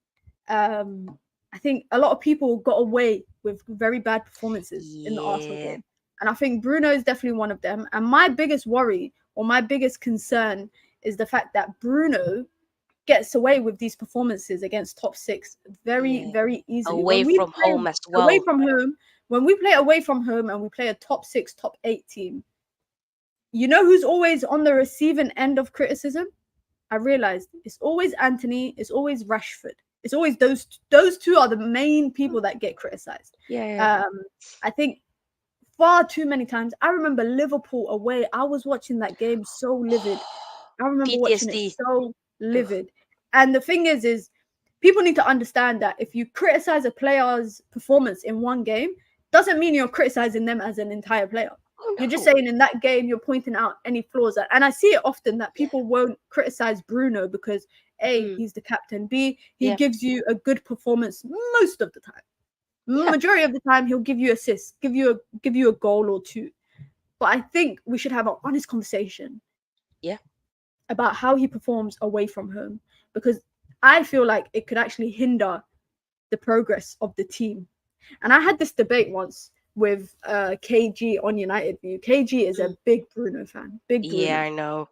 [SPEAKER 1] um, I think a lot of people got away with very bad performances in the Arsenal
[SPEAKER 2] yeah,
[SPEAKER 1] game. And I think Bruno is definitely one of them. And my biggest worry or my biggest concern is the fact that Bruno gets away with these performances against top six very,
[SPEAKER 2] yeah.
[SPEAKER 1] very easily.
[SPEAKER 2] Away
[SPEAKER 1] When we
[SPEAKER 2] from
[SPEAKER 1] play
[SPEAKER 2] home as
[SPEAKER 1] away
[SPEAKER 2] well.
[SPEAKER 1] from home, and we play a top six, top eight team, you know who's always on the receiving end of criticism? I realized it's always Anthony, it's always Rashford. It's always those two are the main people that get criticized.
[SPEAKER 2] Yeah, yeah.
[SPEAKER 1] Um, I think far too many times. I remember Liverpool away. I was watching that game so livid. I remember watching it
[SPEAKER 2] PTSD.
[SPEAKER 1] so
[SPEAKER 2] Oof.
[SPEAKER 1] livid. And the thing is people need to understand that if you criticize a player's performance in one game, doesn't mean you're criticizing them as an entire player.
[SPEAKER 2] Oh
[SPEAKER 1] You're just
[SPEAKER 2] no.
[SPEAKER 1] saying in that game you're pointing out any flaws. And I see it often that
[SPEAKER 2] Yeah.
[SPEAKER 1] people won't criticize Bruno because A,
[SPEAKER 2] Mm,
[SPEAKER 1] he's the captain. B, he
[SPEAKER 2] yeah.
[SPEAKER 1] gives you a good performance most of the time.
[SPEAKER 2] Yeah.
[SPEAKER 1] Majority of the time he'll give you assists, give you a goal or two. But I think we should have an honest conversation
[SPEAKER 2] Yeah.
[SPEAKER 1] about how he performs away from home because I feel like it could actually hinder the progress of the team. And I had this debate once with KG on United View. KG is a
[SPEAKER 2] Mm,
[SPEAKER 1] big Bruno fan, big
[SPEAKER 2] yeah.
[SPEAKER 1] Bruno
[SPEAKER 2] I
[SPEAKER 1] fan.
[SPEAKER 2] know.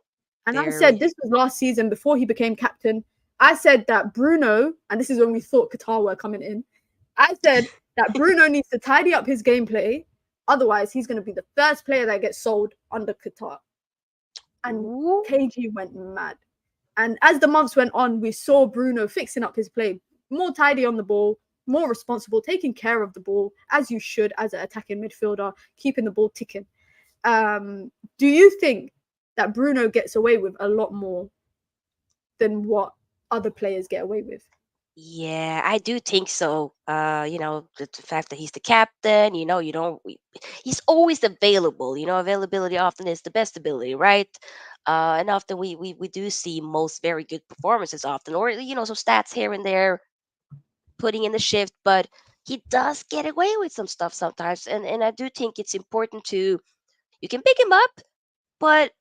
[SPEAKER 1] And I said
[SPEAKER 2] Very.
[SPEAKER 1] this was last season before he became captain. I said that Bruno, and this is when we thought Qatar were coming in. I said that Bruno needs to tidy up his gameplay, otherwise he's going to be the first player that gets sold under Qatar. And
[SPEAKER 2] Ooh.
[SPEAKER 1] KG went mad. And as the months went on, we saw Bruno fixing up his play, more tidy on the ball, more responsible, taking care of the ball as you should as an attacking midfielder, keeping the ball ticking. Do you think that Bruno gets away with a lot more than what other players get away with?
[SPEAKER 2] Yeah, I do think so. The fact that he's the captain, he's always available. Availability often is the best ability, right? And often we do see most very good performances often, or some stats here and there putting in the shift, but he does get away with some stuff sometimes, and I do think it's important to you can pick him up, but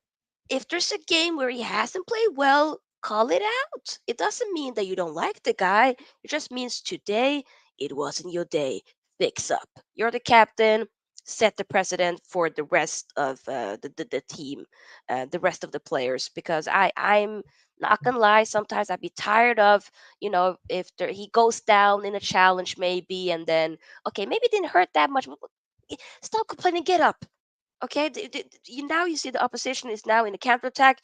[SPEAKER 2] if there's a game where he hasn't played well, call it out. It doesn't mean that you don't like the guy. It just means today it wasn't your day. Fix up. You're the captain. Set the precedent for the rest of the team, the rest of the players. Because I'm not gonna lie. Sometimes I'd be tired of if he goes down in a challenge maybe, and then okay maybe it didn't hurt that much. Stop complaining. Get up. Okay, now you see the opposition is now in the counterattack.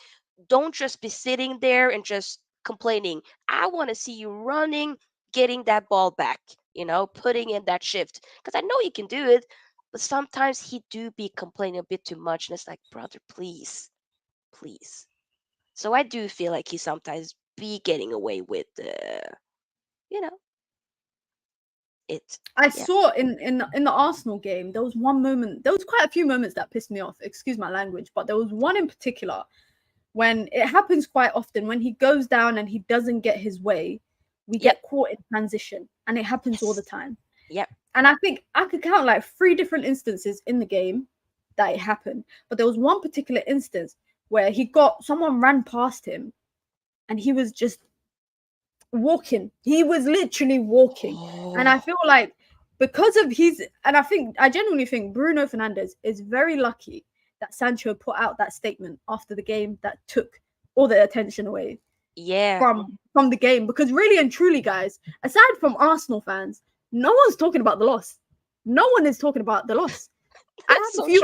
[SPEAKER 2] Don't just be sitting there and just complaining. I want to see you running, getting that ball back, putting in that shift. Because I know he can do it, but sometimes he do be complaining a bit too much, and it's like, brother, please, please. So I do feel like he sometimes be getting away with, you know, it.
[SPEAKER 1] I
[SPEAKER 2] Yeah.
[SPEAKER 1] saw in the Arsenal game, there was one moment. There was quite a few moments that pissed me off. Excuse my language, but there was one in particular when it happens quite often when he goes down and he doesn't get his way. We
[SPEAKER 2] Yep.
[SPEAKER 1] get caught in transition, and it happens all the
[SPEAKER 2] Yes.
[SPEAKER 1] time.
[SPEAKER 2] Yep.
[SPEAKER 1] And I think I could count like 3 different instances in the game that it happened. But there was one particular instance where someone ran past him, and he was just walking. He was literally walking. And I
[SPEAKER 2] Oh,
[SPEAKER 1] feel like I genuinely think Bruno Fernandes is very lucky that Sancho put out that statement after the game that took all the attention away
[SPEAKER 2] yeah.
[SPEAKER 1] from the game, because really and truly, guys, aside from Arsenal fans, no one's talking about the loss. No one is talking about the loss.
[SPEAKER 2] That's so true.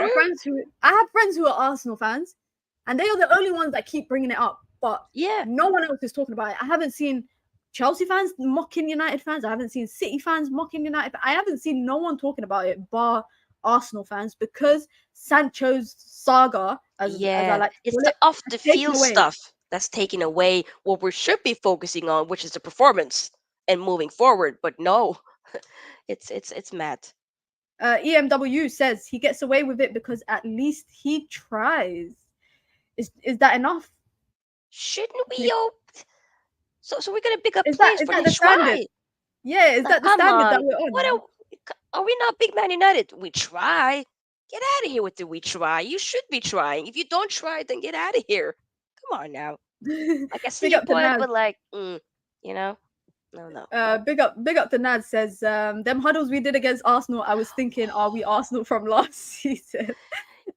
[SPEAKER 1] I have friends who are Arsenal fans, and they are the only ones that keep bringing it up. But
[SPEAKER 2] Yeah.
[SPEAKER 1] no one else is talking about it. I haven't seen Chelsea fans mocking United fans. I haven't seen City fans mocking United. I haven't seen no one talking about it, bar Arsenal fans, because Sancho's saga, as I
[SPEAKER 2] Yeah.
[SPEAKER 1] like to
[SPEAKER 2] It's
[SPEAKER 1] call
[SPEAKER 2] the
[SPEAKER 1] it,
[SPEAKER 2] off
[SPEAKER 1] has
[SPEAKER 2] the
[SPEAKER 1] taken
[SPEAKER 2] field
[SPEAKER 1] away.
[SPEAKER 2] stuff that's taking away what we should be focusing on, which is the performance and moving forward. But no, it's mad.
[SPEAKER 1] EMW says he gets away with it because at least he tries. Is that enough?
[SPEAKER 2] Shouldn't we? So we're gonna pick up
[SPEAKER 1] Is that
[SPEAKER 2] plays
[SPEAKER 1] is
[SPEAKER 2] for
[SPEAKER 1] that
[SPEAKER 2] the
[SPEAKER 1] the standard?
[SPEAKER 2] try.
[SPEAKER 1] Yeah, is
[SPEAKER 2] Like,
[SPEAKER 1] that the
[SPEAKER 2] come
[SPEAKER 1] standard that
[SPEAKER 2] on.
[SPEAKER 1] we're
[SPEAKER 2] What
[SPEAKER 1] on?
[SPEAKER 2] are we not big Man United? We try. Get out of here with the we try. You should be trying. If you don't try, then get out of here. Come on now. Like, I see
[SPEAKER 1] Big
[SPEAKER 2] your
[SPEAKER 1] up to
[SPEAKER 2] point,
[SPEAKER 1] Naz.
[SPEAKER 2] but like, you know, no.
[SPEAKER 1] Big up to Naz says, them huddles we did against Arsenal, I was thinking, are we Arsenal from last season?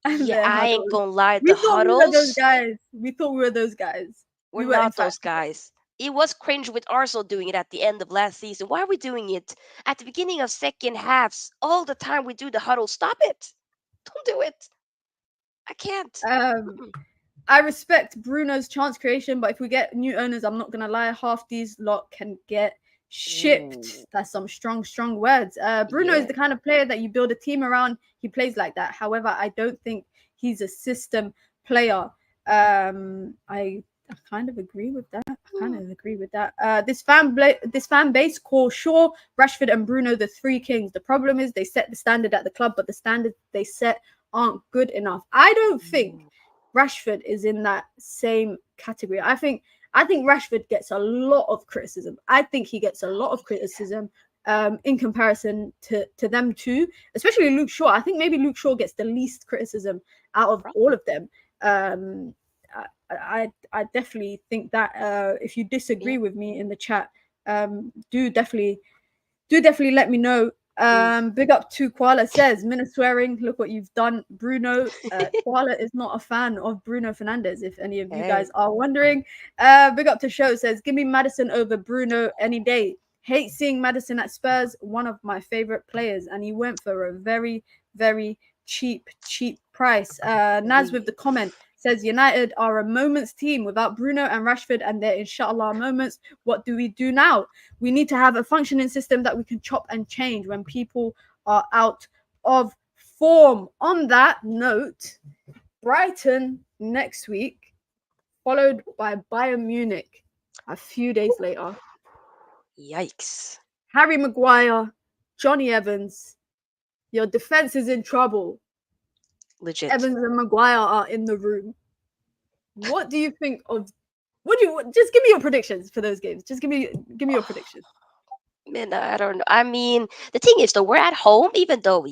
[SPEAKER 1] And
[SPEAKER 2] Yeah,
[SPEAKER 1] their
[SPEAKER 2] I ain't
[SPEAKER 1] huddles.
[SPEAKER 2] gonna lie.
[SPEAKER 1] We
[SPEAKER 2] The
[SPEAKER 1] thought we were those
[SPEAKER 2] huddles
[SPEAKER 1] guys. We thought we were those guys.
[SPEAKER 2] were
[SPEAKER 1] We were in
[SPEAKER 2] not those
[SPEAKER 1] fact.
[SPEAKER 2] guys. It was cringe with Arsenal doing it at the end of last season. Why are we doing it at the beginning of second halves all the time? We do the huddle. Stop it! Don't do it. I can't.
[SPEAKER 1] Um
[SPEAKER 2] Mm-mm.
[SPEAKER 1] I respect Bruno's chance creation, but if we get new owners, I'm not gonna lie, half these lot can get shipped.
[SPEAKER 2] Ooh,
[SPEAKER 1] That's some strong words. Bruno is
[SPEAKER 2] yeah.
[SPEAKER 1] the kind of player that you build a team around. He plays like that. However, I don't think he's a system player. I kind of agree with that. This fan base call Shaw, Rashford, and Bruno the three kings. The problem is they set the standard at the club, but the standards they set aren't good enough. I don't think
[SPEAKER 2] Ooh,
[SPEAKER 1] Rashford is in that same category. I think Rashford gets a lot of criticism. I think he gets a lot of
[SPEAKER 2] yeah.
[SPEAKER 1] criticism in comparison to them two, especially Luke Shaw. I think maybe Luke Shaw gets the least criticism out of all
[SPEAKER 2] Probably.
[SPEAKER 1] of them. Um, I definitely think that if you
[SPEAKER 2] Yeah.
[SPEAKER 1] disagree with me in the chat, do definitely let me know.
[SPEAKER 2] Mm.
[SPEAKER 1] Big up to Koala says, Minna swearing, look what you've done, Bruno. Koala is not a fan of Bruno Fernandez, if any of you guys
[SPEAKER 2] Hey.
[SPEAKER 1] are wondering. Big up to Show says, give me Madison over Bruno any day. Hate seeing Madison at Spurs, one of my favorite players, and he went for a very, very cheap price. Naz with
[SPEAKER 2] We.
[SPEAKER 1] the comment says United are a moments team without Bruno and Rashford, and they're inshallah moments. What do we do now? We need to have a functioning system that we can chop and change when people are out of form. On that note, Brighton next week, followed by Bayern Munich a few days later.
[SPEAKER 2] Yikes.
[SPEAKER 1] Harry Maguire, Johnny Evans, your defense is in trouble.
[SPEAKER 2] Legit.
[SPEAKER 1] Evans and Maguire are in the room. What do you think of? What do you just give me your predictions for those games? Just give me your predictions.
[SPEAKER 2] Man, I don't know. I mean, the thing is, though, we're at home, even though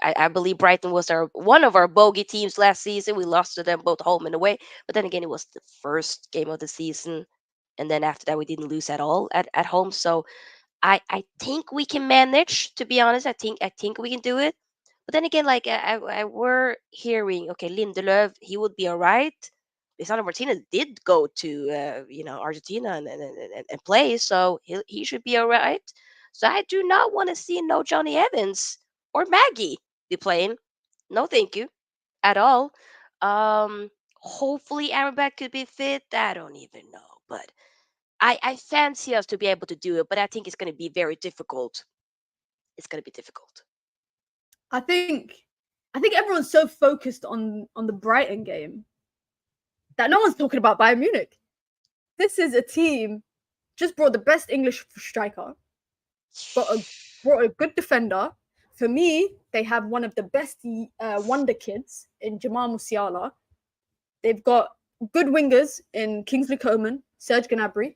[SPEAKER 2] I believe Brighton was our one of our bogey teams last season. We lost to them both home and away, but then again, it was the first game of the season, and then after that, we didn't lose at all at home. So I think we can manage. To be honest, I think we can do it. But then again, like I were hearing, okay, Lindelöf, he would be all right. Lisandro Martinez did go to Argentina and play, so he should be all right. So I do not want to see no Johnny Evans or Maggie be playing. No, thank you at all. Hopefully Aaron Beck could be fit. I don't even know, but I fancy us to be able to do it, but I think it's going to be very difficult. It's going to be difficult.
[SPEAKER 1] I think everyone's so focused on the Brighton game that no one's talking about Bayern Munich. This is a team just brought the best English striker, brought a good defender. For me, they have one of the best wonder kids in Jamal Musiala. They've got good wingers in Kingsley Coman, Serge Gnabry.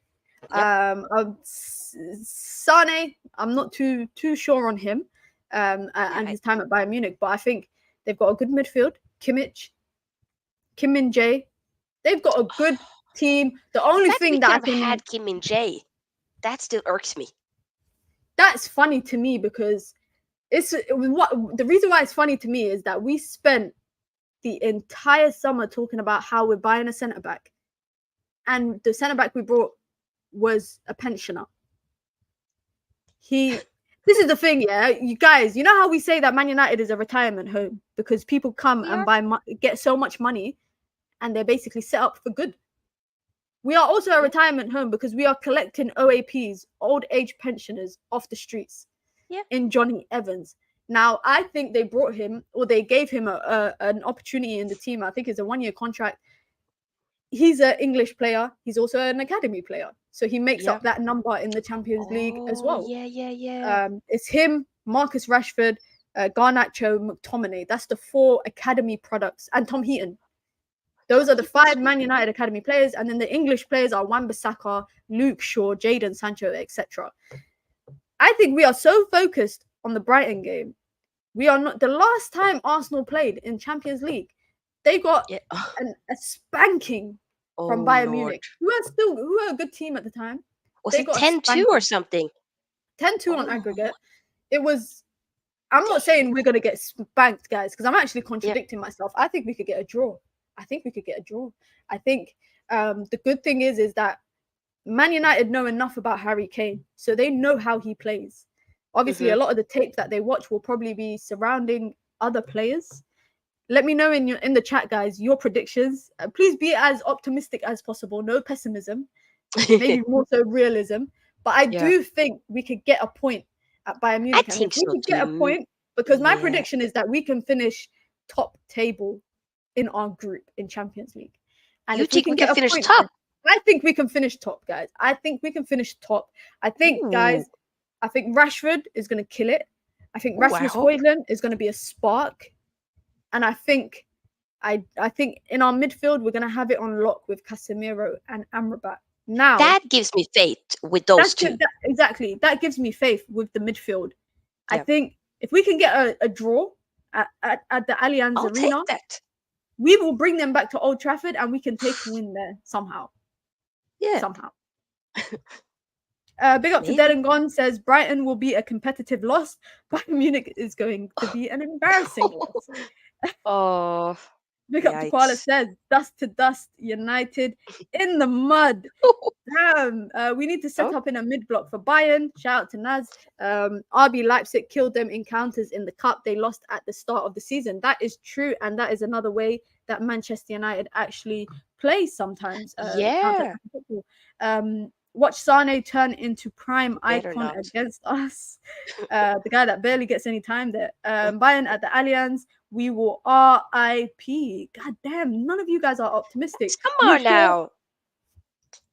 [SPEAKER 1] Yep. Sane, I'm not too sure on him and his time at Bayern Munich, but I think they've got a good midfield. Kimmich, Kim Min-jae. They've got a good team. The only thing that I can
[SPEAKER 2] had Kim Min-jae, that still irks me.
[SPEAKER 1] That's funny to me because the reason why it's funny to me is that we spent the entire summer talking about how we're buying a centre back, and the centre back we brought was a pensioner. This is the thing, yeah, you guys. You know how we say that Man United is a retirement home because people come and get so much money, and they're basically set up for good. We are also a retirement home because we are collecting OAPs, old age pensioners, off the streets. In Johnny Evans. Now, I think they brought him, or they gave him an opportunity in the team. I think it's a 1-year contract. He's an English player. He's also an academy player. So he makes up that number in the Champions League as well. It's him, Marcus Rashford, Garnacho, McTominay. That's the 4 academy products. And Tom Heaton. Those are the 5 Man United academy players. And then the English players are Wan-Bissaka, Luke Shaw, Jadon Sancho, etc. I think we are so focused on the Brighton game. We are not. The last time Arsenal played in Champions League, they got a spanking from Bayern Munich, who are a good team at the time.
[SPEAKER 2] Was it 10-2 or something?
[SPEAKER 1] 10-2 on aggregate. It was. I'm not saying we're gonna get spanked, guys, because I'm actually contradicting myself. I think we could get a draw. I think the good thing is that Man United know enough about Harry Kane, so they know how he plays. Obviously, a lot of the tape that they watch will probably be surrounding other players. Let me know in the chat, guys, your predictions. Please be as optimistic as possible. No pessimism, maybe more so realism. But I do think we could get a point at Bayern Munich.
[SPEAKER 2] I think
[SPEAKER 1] we could get a point, because my prediction is that we can finish top table in our group in Champions League. And
[SPEAKER 2] you think we can finish top?
[SPEAKER 1] I think we can finish top, guys. I think we can finish top. I think, guys, I think Rashford is going to kill it. I think Rasmus Højlund is going to be a spark. And I think in our midfield, we're going to have it on lock with Casemiro and Amrabat. Now,
[SPEAKER 2] that gives me faith with those two.
[SPEAKER 1] Exactly. That gives me faith with the midfield. I think if we can get a draw at the Allianz Arena, we will bring them back to Old Trafford and we can take a win there somehow. Somehow. Big up to Dead and Gone says Brighton will be a competitive loss. Bayern Munich is going to be an embarrassing loss. Big up to Koala says dust to dust, United in the mud. Damn, we need to set up in a mid block for Bayern. Shout out to Naz. RB Leipzig killed them in counters in the cup. They lost at the start of the season. That is true, and that is another way that Manchester United actually play sometimes. Watch Sane turn into prime icon against us. The guy that barely gets any time there. Bayern at the Allianz, we will RIP. God damn, none of you guys are optimistic.
[SPEAKER 2] Come on now.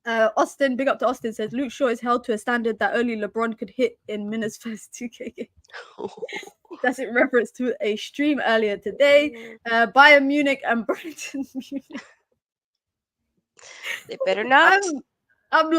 [SPEAKER 1] Austin, big up to Austin, says Luke Shaw is held to a standard that only LeBron could hit in Mina's first 2K game. That's in reference to a stream earlier today. Bayern Munich and Brighton Munich.
[SPEAKER 2] They better not.
[SPEAKER 1] I'm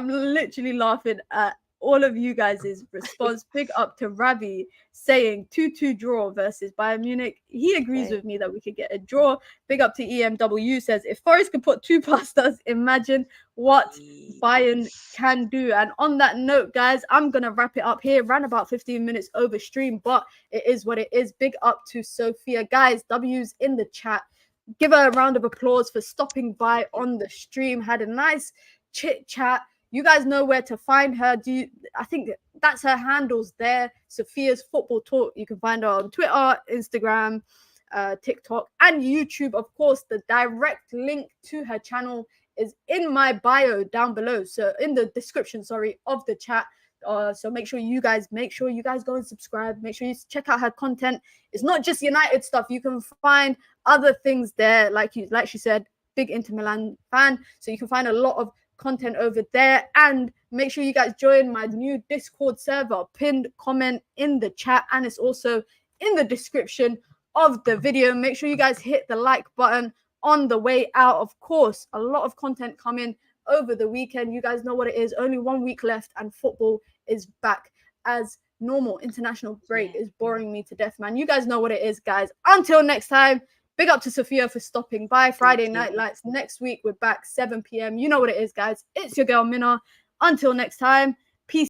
[SPEAKER 1] literally laughing at all of you guys' response. Big up to Ravi saying 2-2 draw versus Bayern Munich. He agrees with me that we could get a draw. Big up to EMW says, if Forest could put 2 past us, imagine what Bayern can do. And on that note, guys, I'm going to wrap it up here. Ran about 15 minutes over stream, but it is what it is. Big up to Sophia. Guys, W's in the chat. Give her a round of applause for stopping by on the stream. Had a nice chit chat. You guys know where to find her. I think that's her handles there. Sophia's Football Talk. You can find her on Twitter, Instagram, TikTok and YouTube. Of course, the direct link to her channel is in my bio down below. So in the description, of the chat. So make sure you guys go and subscribe. Make sure you check out her content. It's not just United stuff. You can find other things there, like she said, big Inter Milan fan. So you can find a lot of content over there. And make sure you guys join my new Discord server. Pinned comment in the chat, and it's also in the description of the video. Make sure you guys hit the like button on the way out. Of course, a lot of content coming over the weekend. You guys know what it is. Only 1 week left and football is back as normal. International break is boring me to death, man. You guys know what it is, guys. Until next time, big up to Sophia for stopping by. Friday Night Lights next week. We're back 7 p.m. You know what it is, guys. It's your girl Mina. Until next time,